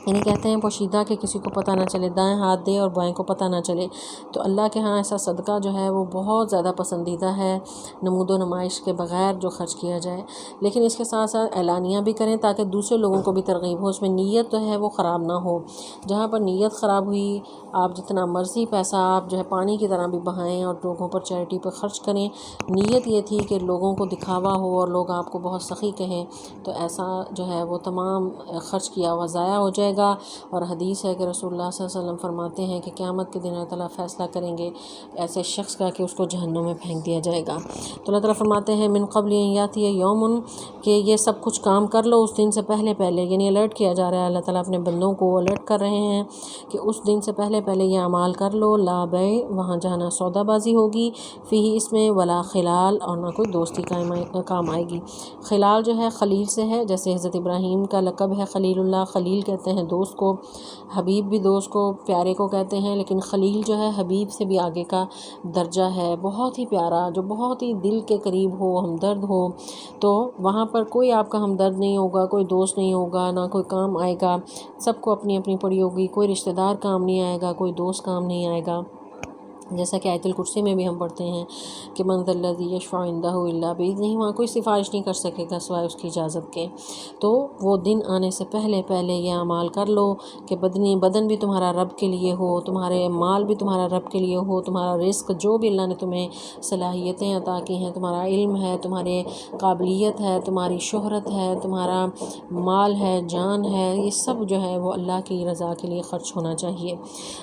انہیں کہتے ہیں پوشیدہ، کہ کسی کو پتہ نہ چلے، دائیں ہاتھ دے اور بائیں کو پتہ نہ چلے۔ تو اللہ کے ہاں ایسا صدقہ جو ہے وہ بہت زیادہ پسندیدہ ہے، نمود و نمائش کے بغیر جو خرچ کیا جائے۔ لیکن اس کے ساتھ ساتھ اعلانیہ بھی کریں تاکہ دوسرے لوگوں کو بھی ترغیب ہو، اس میں نیت جو ہے وہ خراب نہ ہو۔ جہاں پر نیت خراب ہوئی، آپ جتنا مرضی پیسہ آپ جو ہے پانی کی طرح بھی بہائیں اور لوگوں پر چیریٹی پہ خرچ کریں، نیت یہ تھی کہ لوگوں کو دکھاوا ہو اور لوگ آپ کو بہت سخی کہیں، تو ایسا جو ہے وہ تمام خرچ کیا ہوا ضائع ہو جائے گا۔ اور حدیث ہے کہ رسول اللہ صلی اللہ علیہ وسلم فرماتے ہیں کہ قیامت کے دن اللہ تعالیٰ فیصلہ کریں گے ایسے شخص کا کہ اس کو جہنم میں پھینک دیا جائے گا۔ تو اللہ تعالیٰ فرماتے ہیں من قبل ان یاتی یوم، کہ یہ سب کچھ کام کر لو اس دن سے پہلے پہلے، یعنی الرٹ کیا جا رہا ہے، اللہ تعالیٰ اپنے بندوں کو الرٹ کر رہے ہیں کہ اس دن سے پہلے پہلے یہ اعمال کر لو، لا بیع، وہاں جہاں نہ سودا بازی ہوگی، فیہ، اس میں، ولا خلال، اور نہ کوئی دوستی کام آئے گی۔ خلال جو ہے خلیل سے ہے، جیسے حضرت ابراہیم کا لقب ہے خلیل اللہ، خلیل کہتے ہیں دوست کو، حبیب بھی دوست کو، پیارے کو کہتے ہیں، لیکن خلیل جو ہے حبیب سے بھی آگے کا درجہ ہے، بہت ہی پیارا، جو بہت ہی دل کے قریب ہو، ہمدرد ہو۔ تو وہاں پر کوئی آپ کا ہمدرد نہیں ہوگا، کوئی دوست نہیں ہوگا، نہ کوئی کام آئے گا، سب کو اپنی اپنی پڑی ہوگی، کوئی رشتہ دار کام نہیں آئے گا، کوئی دوست کام نہیں آئے گا۔ جیسا کہ آیت الکرسی میں بھی ہم پڑھتے ہیں کہ من ذا الذی یشفع عندہ الا باذنہ، وہاں کوئی سفارش نہیں کر سکے گا سوائے اس کی اجازت کے۔ تو وہ دن آنے سے پہلے پہلے یہ اعمال کر لو کہ بدن بھی تمہارا رب کے لیے ہو، تمہارے مال بھی تمہارا رب کے لیے ہو، تمہارا رزق جو بھی اللہ نے تمہیں صلاحیتیں عطا کی ہیں، تمہارا علم ہے، تمہارے قابلیت ہے، تمہاری شہرت ہے، تمہارا مال ہے، جان ہے، یہ سب جو ہے وہ اللہ کی رضا کے لیے خرچ ہونا چاہیے۔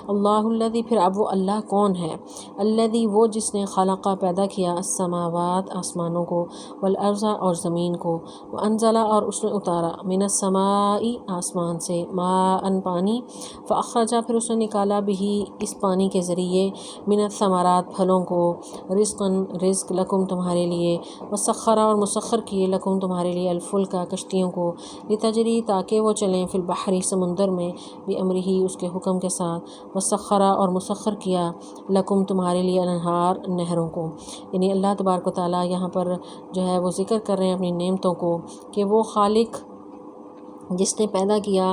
اللہ الذی، پھر اب وہ اللہ کون ہے؟ الذی، وہ جس نے خلق، پیدا کیا، السماوات، آسمانوں کو، والارض، اور زمین کو، وانزل، اور اس نے اتارا، من السماء، آسمان سے، ماء، پانی، فاخرج، پھر اس نے نکالا بھی، اس پانی کے ذریعے، من الثمرات، پھلوں کو، رزقا، رزق، لکم، تمہارے لیے، وسخر، اور مسخر کیے، لکم، تمہارے لیے، الفلک، کشتیوں کو، لتجری، تاکہ وہ چلیں، فی البحر، سمندر میں، بامرہ، اس کے حکم کے ساتھ، وسخر، اور مسخر کیا، لکم، تمہارے لیے، الانہار، نہروں کو۔ یعنی اللہ تبارک و تعالیٰ یہاں پر جو ہے وہ ذکر کر رہے ہیں اپنی نعمتوں کو، کہ وہ خالق جس نے پیدا کیا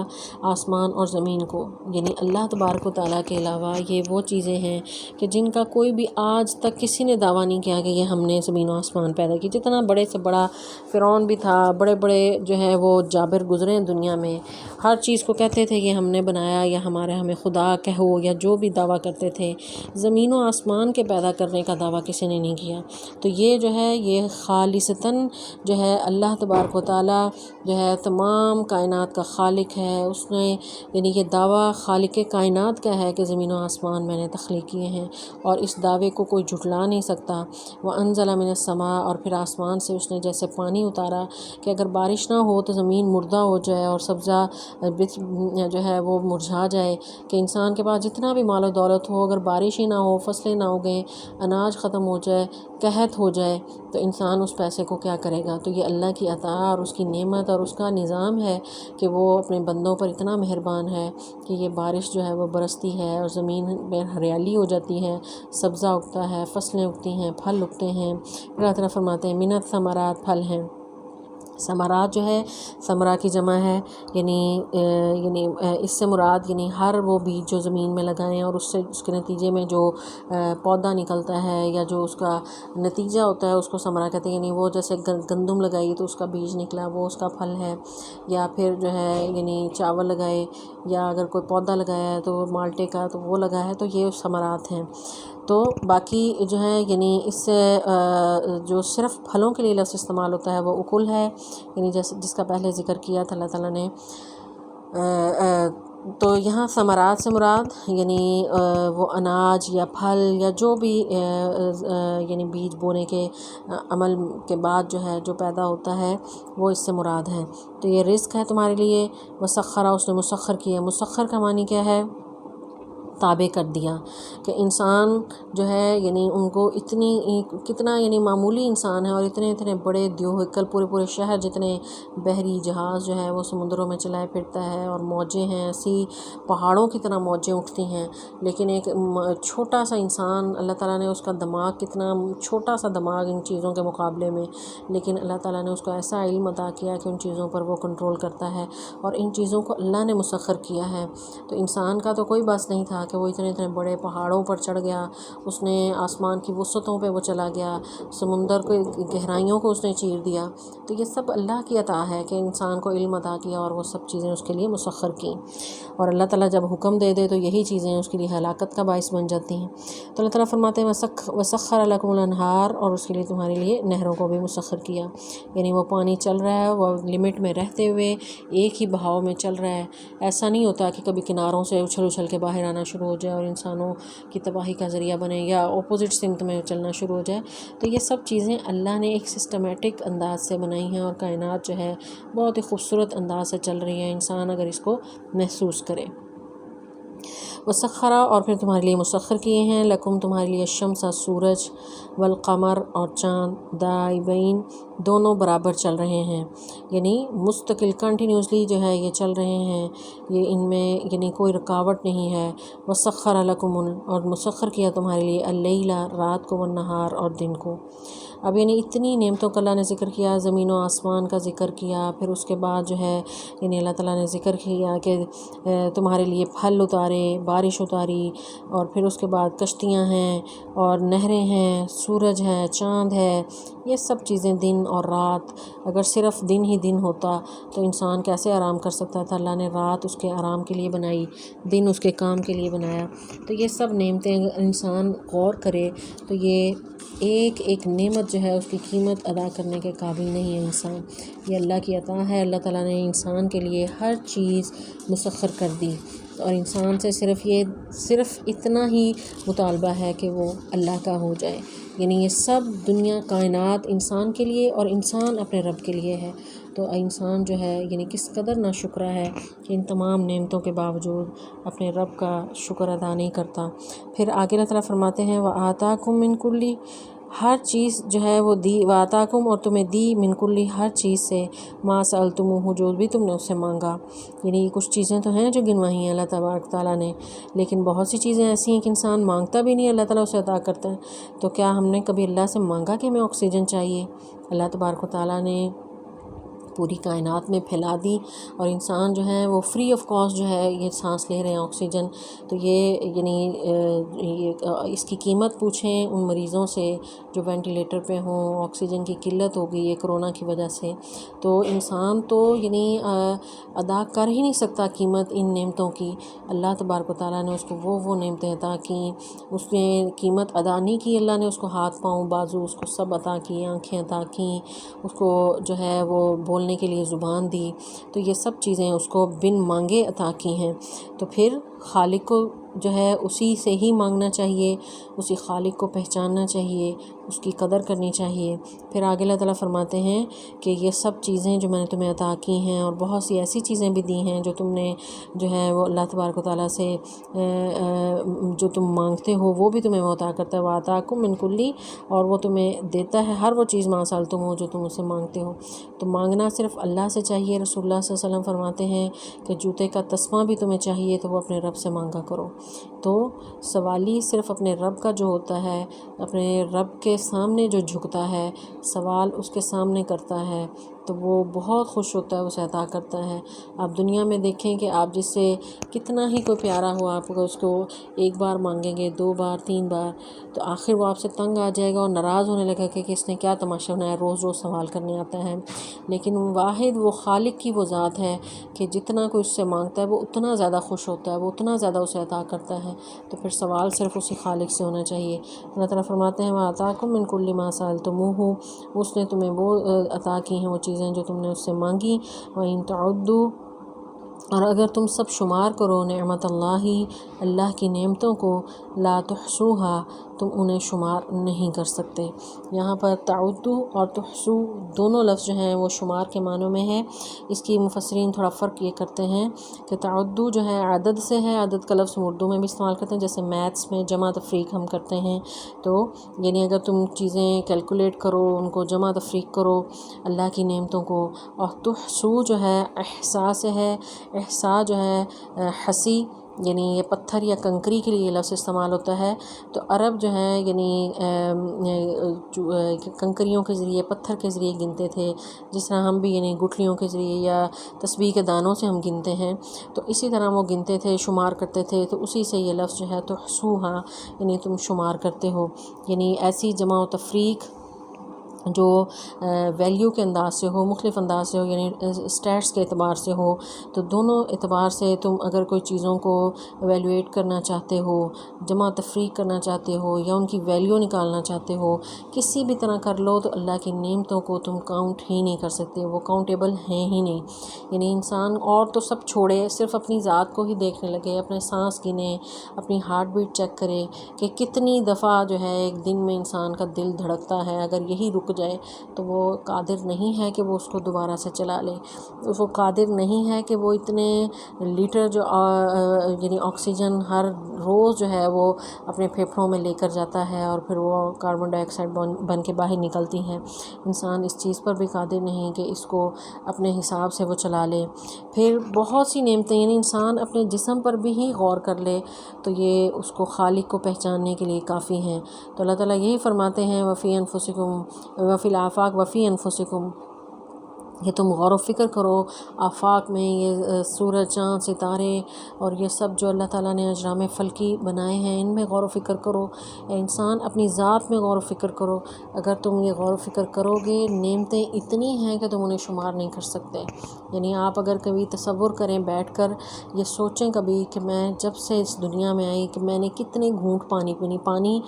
آسمان اور زمین کو، یعنی اللہ تبارک و تعالیٰ کے علاوہ یہ وہ چیزیں ہیں کہ جن کا کوئی بھی آج تک کسی نے دعویٰ نہیں کیا کہ یہ ہم نے زمین و آسمان پیدا کی۔ جتنا بڑے سے بڑا فرعون بھی تھا، بڑے بڑے جو ہے وہ جابر گزرے ہیں دنیا میں، ہر چیز کو کہتے تھے کہ ہم نے بنایا، یا ہمیں خدا کہو، یا جو بھی دعویٰ کرتے تھے، زمین و آسمان کے پیدا کرنے کا دعویٰ کسی نے نہیں کیا۔ تو یہ جو ہے یہ خالصتاً جو ہے اللہ تبارک و تعالیٰ جو ہے تمام کائنات کا خالق ہے۔ اس نے یعنی یہ دعویٰ خالق کائنات کا ہے کہ زمین و آسمان میں نے تخلیق کیے ہیں، اور اس دعوے کو کوئی جھٹلا نہیں سکتا۔ وَأَنزَلَ مِنَ السَّمَاءِ، اور پھر آسمان سے اس نے جیسے پانی اتارا کہ اگر بارش نہ ہو تو زمین مردہ ہو جائے اور سبزہ جو ہے وہ مرجھا جائے، کہ انسان کے پاس جتنا بھی مال و دولت ہو، اگر بارش ہی نہ ہو، فصلیں نہ اگیں، اناج ختم ہو جائے، قحط ہو جائے، تو انسان اس پیسے کو کیا کرے گا؟ تو یہ اللہ کی عطا اور اس کی نعمت اور اس کا نظام ہے کہ وہ اپنے بندوں پر اتنا مہربان ہے کہ یہ بارش جو ہے وہ برستی ہے اور زمین میں ہریالی ہو جاتی ہے، سبزہ اگتا ہے، فصلیں اگتی ہیں، پھل اگتے ہیں۔ اللہ تعالیٰ فرماتے ہیں من الثمرات، پھل ہیں، ثمرات جو ہے ثمرہ کی جمع ہے، یعنی اس سے مراد یعنی ہر وہ بیج جو زمین میں لگائیں اور اس کے نتیجے میں جو پودا نکلتا ہے یا جو اس کا نتیجہ ہوتا ہے اس کو ثمرہ کہتے ہیں۔ یعنی وہ جیسے گندم لگائی تو اس کا بیج نکلا وہ اس کا پھل ہے، یا پھر جو ہے یعنی چاول لگائے یا اگر کوئی پودا لگایا ہے تو مالٹے کا تو وہ لگا ہے، تو یہ ثمرات ہیں۔ تو باقی جو ہے یعنی اس سے جو صرف پھلوں کے لیے لفظ استعمال ہوتا ہے وہ اکل ہے، یعنی جس کا پہلے ذکر کیا تھا اللہ تعالیٰ نے۔ تو یہاں ثمرات سے مراد یعنی وہ اناج یا پھل یا جو بھی یعنی بیج بونے کے عمل کے بعد جو ہے جو پیدا ہوتا ہے وہ اس سے مراد ہے۔ تو یہ رزق ہے تمہارے لیے، وسخرہ اس نے مسخر کیا۔ مسخر کا معنی کیا ہے؟ تابع کر دیا، کہ انسان جو ہے یعنی ان کو کتنا یعنی معمولی انسان ہے اور اتنے بڑے دیوہکل پورے شہر جتنے بحری جہاز جو ہے وہ سمندروں میں چلائے پھرتا ہے، اور موجیں ہیں ایسی پہاڑوں کی طرح موجیں اٹھتی ہیں، لیکن ایک چھوٹا سا انسان اللہ تعالیٰ نے اس کا دماغ کتنا چھوٹا سا دماغ ان چیزوں کے مقابلے میں، لیکن اللہ تعالیٰ نے اس کو ایسا علم عطا کیا کہ ان چیزوں پر وہ کنٹرول کرتا ہے، اور ان چیزوں کو اللہ نے مسخر کیا ہے۔ تو انسان کا تو کوئی بس نہیں تھا کہ وہ اتنے بڑے پہاڑوں پر چڑھ گیا، اس نے آسمان کی وسعتوں پہ وہ چلا گیا، سمندر کو گہرائیوں کو اس نے چیر دیا۔ تو یہ سب اللہ کی عطا ہے کہ انسان کو علم عطا کیا اور وہ سب چیزیں اس کے لیے مسخر کیں، اور اللہ تعالیٰ جب حکم دے دے تو یہی چیزیں اس کے لیے ہلاکت کا باعث بن جاتی ہیں۔ تو اللہ تعالیٰ فرماتے ہیں وسخر لکم الانہار، اور اس کے لیے تمہارے لیے نہروں کو بھی مسخر کیا، یعنی وہ پانی چل رہا ہے وہ لمٹ میں رہتے ہوئے ایک ہی بہاؤ میں چل رہا ہے، ایسا نہیں ہوتا کہ کبھی کناروں سے اچھل کے باہر آنا شروع ہو جائے اور انسانوں کی تباہی کا ذریعہ بنے، یا اپوزٹ سمت میں چلنا شروع ہو جائے۔ تو یہ سب چیزیں اللہ نے ایک سسٹمیٹک انداز سے بنائی ہیں، اور کائنات جو ہے بہت ہی خوبصورت انداز سے چل رہی ہے، انسان اگر اس کو محسوس کرے۔ وسخرا، اور پھر تمہارے لیے مسخر کیے ہیں، لکم تمہارے لیے الشمس سورج، والقمر اور چاند، دائبین دونوں برابر چل رہے ہیں، یعنی مستقل کنٹینیوسلی جو ہے یہ چل رہے ہیں، یہ ان میں یعنی کوئی رکاوٹ نہیں ہے۔ وسخر لکم، اور مسخر کیا تمہارے لیے اللیل رات کو، والنہار اور دن کو۔ اب یعنی اتنی نعمتوں کا اللہ نے ذکر کیا، زمین و آسمان کا ذکر کیا، پھر اس کے بعد جو ہے یعنی اللہ تعالیٰ نے ذکر کیا کہ تمہارے لیے پھل اتارے، بارش اتاری، اور پھر اس کے بعد کشتیاں ہیں اور نہریں ہیں، سورج ہے، چاند ہے، یہ سب چیزیں دن اور رات۔ اگر صرف دن ہی دن ہوتا تو انسان کیسے آرام کر سکتا تھا؟ اللہ نے رات اس کے آرام کے لیے بنائی، دن اس کے کام کے لیے بنایا۔ تو یہ سب نعمتیں اگر انسان غور کرے تو یہ ایک ایک نعمت جو ہے اس کی قیمت ادا کرنے کے قابل نہیں ہے انسان۔ یہ اللہ کی عطا ہے، اللہ تعالیٰ نے انسان کے لیے ہر چیز مسخر کر دی، اور انسان سے صرف اتنا ہی مطالبہ ہے کہ وہ اللہ کا ہو جائے، یعنی یہ سب دنیا کائنات انسان کے لیے اور انسان اپنے رب کے لیے ہے۔ تو انسان جو ہے یعنی کس قدر ناشکرا ہے کہ ان تمام نعمتوں کے باوجود اپنے رب کا شکر ادا نہیں کرتا۔ پھر آگے اللہ تعالیٰ فرماتے ہیں وَآتَاكُم مِّن كُلِّ، ہر چیز جو ہے وہ دی، وَآتَاكُم اور تمہیں دی، مِّن كُلِّ ہر چیز سے، مَا سَأَلْتُمُوهُ جو بھی تم نے اس سے مانگا۔ یعنی کچھ چیزیں تو ہیں جو گنوائی ہیں اللہ تبارک تعالیٰ نے، لیکن بہت سی چیزیں ایسی ہیں کہ انسان مانگتا بھی نہیں، اللہ تعالیٰ اسے عطا کرتا ہے۔ تو کیا ہم نے کبھی اللہ سے مانگا کہ ہمیں آکسیجن چاہیے؟ اللہ تبارک و تعالیٰ نے پوری کائنات میں پھیلا دی، اور انسان جو ہے وہ فری آف کاسٹ جو ہے یہ سانس لے رہے ہیں آکسیجن۔ تو یہ یعنی اس کی قیمت پوچھیں ان مریضوں سے جو وینٹیلیٹر پہ ہوں، آکسیجن کی قلت ہو گئی ہے کرونا کی وجہ سے، تو انسان تو یعنی ادا کر ہی نہیں سکتا قیمت ان نعمتوں کی۔ اللہ تبارک و تعالیٰ نے اس کو وہ نعمتیں عطا کیں، اس نے قیمت ادا نہیں کی، اللہ نے اس کو ہاتھ پاؤں بازو اس کو سب عطا کیے، آنکھیں عطا کیں، اس کو جو ہے وہ بولنے کے لیے زبان دی، تو یہ سب چیزیں اس کو بن مانگے عطا کی ہیں۔ تو پھر خالق کو جو ہے اسی سے ہی مانگنا چاہیے، اسی خالق کو پہچاننا چاہیے، اس کی قدر کرنی چاہیے۔ پھر آگے اللہ تعالیٰ فرماتے ہیں کہ یہ سب چیزیں جو میں نے تمہیں عطا کی ہیں، اور بہت سی ایسی چیزیں بھی دی ہیں جو تم نے جو ہے وہ اللہ تبارک و تعالیٰ سے جو تم مانگتے ہو وہ بھی تمہیں وہ عطا کرتا ہے، وَآتَاكُم مِّن كُلِّ، اور وہ تمہیں دیتا ہے ہر وہ چیز مَا سَأَلْتُمُوهُ جو تم اسے مانگتے ہو۔ تو مانگنا صرف اللہ سے چاہیے۔ رسول اللہ صلی اللہ علیہ وسلم فرماتے ہیں کہ جوتے کا تسمہ بھی تمہیں چاہیے تو وہ اپنے رب سے مانگا کرو۔ تو سوالی صرف اپنے رب کا جو ہوتا ہے، اپنے رب کے سامنے جو جھکتا ہے، سوال اس کے سامنے کرتا ہے، تو وہ بہت خوش ہوتا ہے اسے عطا کرتا ہے۔ آپ دنیا میں دیکھیں کہ آپ جس سے کتنا ہی کوئی پیارا ہو، آپ اس کو ایک بار مانگیں گے، 2 بار 3 بار، تو آخر وہ آپ سے تنگ آ جائے گا اور ناراض ہونے لگے گا کہ اس نے کیا تماشا بنایا، روز روز سوال کرنے آتا ہے۔ لیکن واحد وہ خالق کی وہ ذات ہے کہ جتنا کوئی اس سے مانگتا ہے وہ اتنا زیادہ خوش ہوتا ہے، وہ اتنا زیادہ اسے عطا کرتا ہے۔ تو پھر سوال صرف اسی خالق سے ہونا چاہیے۔ اللہ تعالیٰ فرماتے ہیں وَآتَاكُم مِّن كُلِّ مَا سَأَلْتُمُوهُ، اس نے تمہیں وہ عطا کی ہیں وہ چیزیں جو تم نے اس سے مانگی۔ وَإِن تَعُدُّوا، اور اگر تم سب شمار کرو نعمت اللہ کی نعمتوں کو، لا تحصوها، تم انہیں شمار نہیں کر سکتے۔ یہاں پر تعدو اور تحصو دونوں لفظ جو ہیں وہ شمار کے معنوں میں ہے۔ اس کی مفسرین تھوڑا فرق یہ کرتے ہیں کہ تعدو جو ہے عدد سے ہے، عدد کا لفظ اردو میں بھی استعمال کرتے ہیں، جیسے میتھس میں جمع تفریق ہم کرتے ہیں، تو یعنی اگر تم چیزیں کیلکولیٹ کرو، ان کو جمع تفریق کرو اللہ کی نعمتوں کو۔ اور تحصو جو ہے احصاء سے ہے، احصاء جو ہے حسی، یعنی یہ پتھر یا کنکری کے لیے یہ لفظ استعمال ہوتا ہے۔ تو عرب جو ہے یعنی کنکریوں کے ذریعے، پتھر کے ذریعے گنتے تھے، جس طرح ہم بھی یعنی گٹھلیوں کے ذریعے یا تسبیح کے دانوں سے ہم گنتے ہیں، تو اسی طرح وہ گنتے تھے، شمار کرتے تھے۔ تو اسی سے یہ لفظ جو ہے تحصوها، یعنی تم شمار کرتے ہو، یعنی ایسی جمع و تفریق جو ویلیو کے انداز سے ہو، مختلف انداز سے ہو، یعنی اسٹیٹس کے اعتبار سے ہو۔ تو دونوں اعتبار سے تم اگر کوئی چیزوں کو ایویلویٹ کرنا چاہتے ہو، جمع تفریق کرنا چاہتے ہو، یا ان کی ویلیو نکالنا چاہتے ہو، کسی بھی طرح کر لو، تو اللہ کی نعمتوں کو تم کاؤنٹ ہی نہیں کر سکتے، وہ کاؤنٹیبل ہیں ہی نہیں۔ یعنی انسان اور تو سب چھوڑے، صرف اپنی ذات کو ہی دیکھنے لگے، اپنے سانس گنے، اپنی ہارٹ بیٹ چیک کرے کہ کتنی دفعہ جو ہے ایک دن میں انسان کا دل دھڑکتا ہے۔ اگر یہی رک جائے تو وہ قادر نہیں ہے کہ وہ اس کو دوبارہ سے چلا لے، وہ قادر نہیں ہے کہ وہ اتنے لیٹر جو یعنی آکسیجن ہر روز جو ہے وہ اپنے پھیپھڑوں میں لے کر جاتا ہے اور پھر وہ کاربن ڈائی آکسائڈ بن کے باہر نکلتی ہے۔ انسان اس چیز پر بھی قادر نہیں کہ اس کو اپنے حساب سے وہ چلا لے۔ پھر بہت سی نعمتیں، یعنی انسان اپنے جسم پر بھی ہی غور کر لے تو یہ اس کو خالق کو پہچاننے کے لیے کافی ہیں۔ تو اللہ تعالیٰ یہی فرماتے ہیں وفی انفسکم وفی الآفاق وفی انفسکم، کہ تم غور و فکر کرو آفاق میں، یہ سورج چاند ستارے اور یہ سب جو اللہ تعالیٰ نے اجرام فلکی بنائے ہیں، ان میں غور و فکر کرو۔ اے انسان اپنی ذات میں غور و فکر کرو۔ اگر تم یہ غور و فکر کرو گے، نعمتیں اتنی ہیں کہ تم انہیں شمار نہیں کر سکتے۔ یعنی آپ اگر کبھی تصور کریں، بیٹھ کر یہ سوچیں کبھی کہ میں جب سے اس دنیا میں آئی کہ میں نے کتنے گھونٹ پانی پینی۔ پانی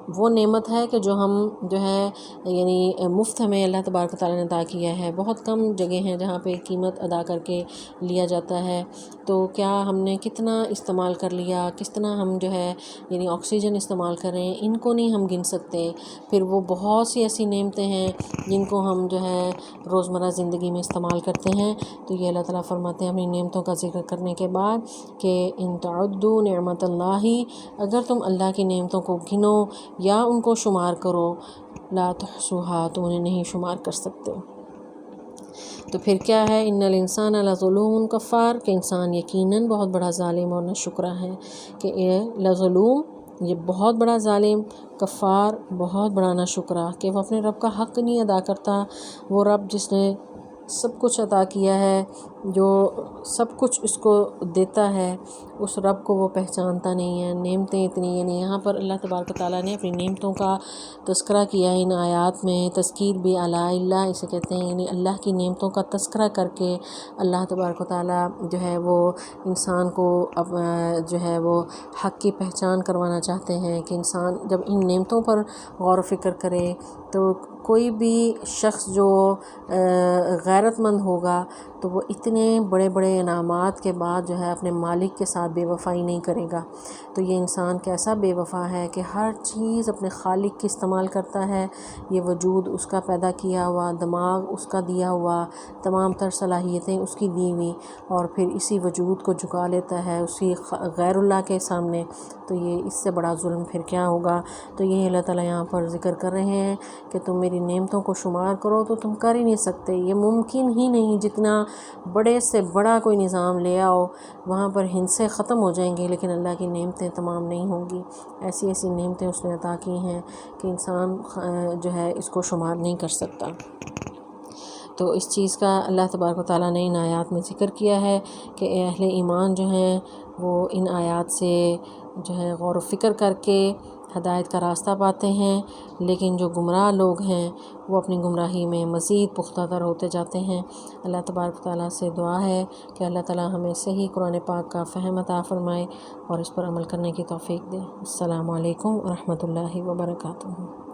وہ نعمت ہے کہ جو ہم جو ہے یعنی مفت ہمیں اللہ تبارک و تعالیٰ نے عطا کیا ہے۔ بہت کم جگہ ہیں جہاں پہ قیمت ادا کر کے لیا جاتا ہے، تو کیا ہم نے کتنا استعمال کر لیا، کس طرح ہم جو ہے یعنی آکسیجن استعمال کر رہے ہیں، ان کو نہیں ہم گن سکتے۔ پھر وہ بہت سی ایسی نعمتیں ہیں جن کو ہم جو ہے روزمرہ زندگی میں استعمال کرتے ہیں۔ تو یہ اللہ تعالیٰ فرماتے ہیں اپنی نعمتوں کا ذکر کرنے کے بعد کہ ان تعدوا نعمت اللہ، اگر تم اللہ کی نعمتوں کو گنو یا ان کو شمار کرو، لا تحصوها، تو انہیں نہیں شمار کر سکتے۔ تو پھر کیا ہے، ان الانسان لظلوم کفار، کہ انسان یقیناً بہت بڑا ظالم اور ناشکرا ہے، کہ یہ لظلوم، یہ بہت بڑا ظالم، کفار بہت بڑا ناشکرا، کہ وہ اپنے رب کا حق نہیں ادا کرتا۔ وہ رب جس نے سب کچھ عطا کیا ہے، جو سب کچھ اس کو دیتا ہے، اس رب کو وہ پہچانتا نہیں ہے۔ نعمتیں اتنی، یعنی یہاں پر اللہ تبارک و تعالیٰ نے اپنی نعمتوں کا تذکرہ کیا ہے ان آیات میں۔ تذکیر بھی علی اللہ اسے کہتے ہیں، یعنی اللہ کی نعمتوں کا تذکرہ کر کے اللہ تبارک و تعالیٰ جو ہے وہ انسان کو جو ہے وہ حق کی پہچان کروانا چاہتے ہیں، کہ انسان جب ان نعمتوں پر غور و فکر کرے تو کوئی بھی شخص جو غیرت مند ہوگا تو وہ اتنے بڑے بڑے انعامات کے بعد جو ہے اپنے مالک کے ساتھ بے وفائی نہیں کرے گا۔ تو یہ انسان کیسا بے وفا ہے کہ ہر چیز اپنے خالق کی استعمال کرتا ہے، یہ وجود اس کا پیدا کیا ہوا، دماغ اس کا دیا ہوا، تمام تر صلاحیتیں اس کی دی ہوئی، اور پھر اسی وجود کو جھکا لیتا ہے اسی غیر اللہ کے سامنے۔ تو یہ اس سے بڑا ظلم پھر کیا ہوگا۔ تو یہ اللہ تعالیٰ یہاں پر ذکر کر رہے ہیں کہ تم میری نعمتوں کو شمار کرو تو تم کر ہی نہیں سکتے، یہ ممکن ہی نہیں۔ جتنا بڑے سے بڑا کوئی نظام لے آؤ، وہاں پر ہندسے ختم ہو جائیں گے، لیکن اللہ کی نعمتیں تمام نہیں ہوں گی۔ ایسی ایسی نعمتیں اس نے عطا کی ہیں کہ انسان جو ہے اس کو شمار نہیں کر سکتا۔ تو اس چیز کا اللہ تبارک و تعالیٰ نے ان آیات میں ذکر کیا ہے کہ اہل ایمان جو ہیں وہ ان آیات سے جو ہے غور و فکر کر کے ہدایت کا راستہ پاتے ہیں، لیکن جو گمراہ لوگ ہیں وہ اپنی گمراہی میں مزید پختہ تر ہوتے جاتے ہیں۔ اللہ تبارک و تعالیٰ سے دعا ہے کہ اللہ تعالیٰ ہمیں صحیح قرآن پاک کا فہم عطا فرمائے اور اس پر عمل کرنے کی توفیق دے۔ السلام علیکم ورحمۃ اللہ وبرکاتہ۔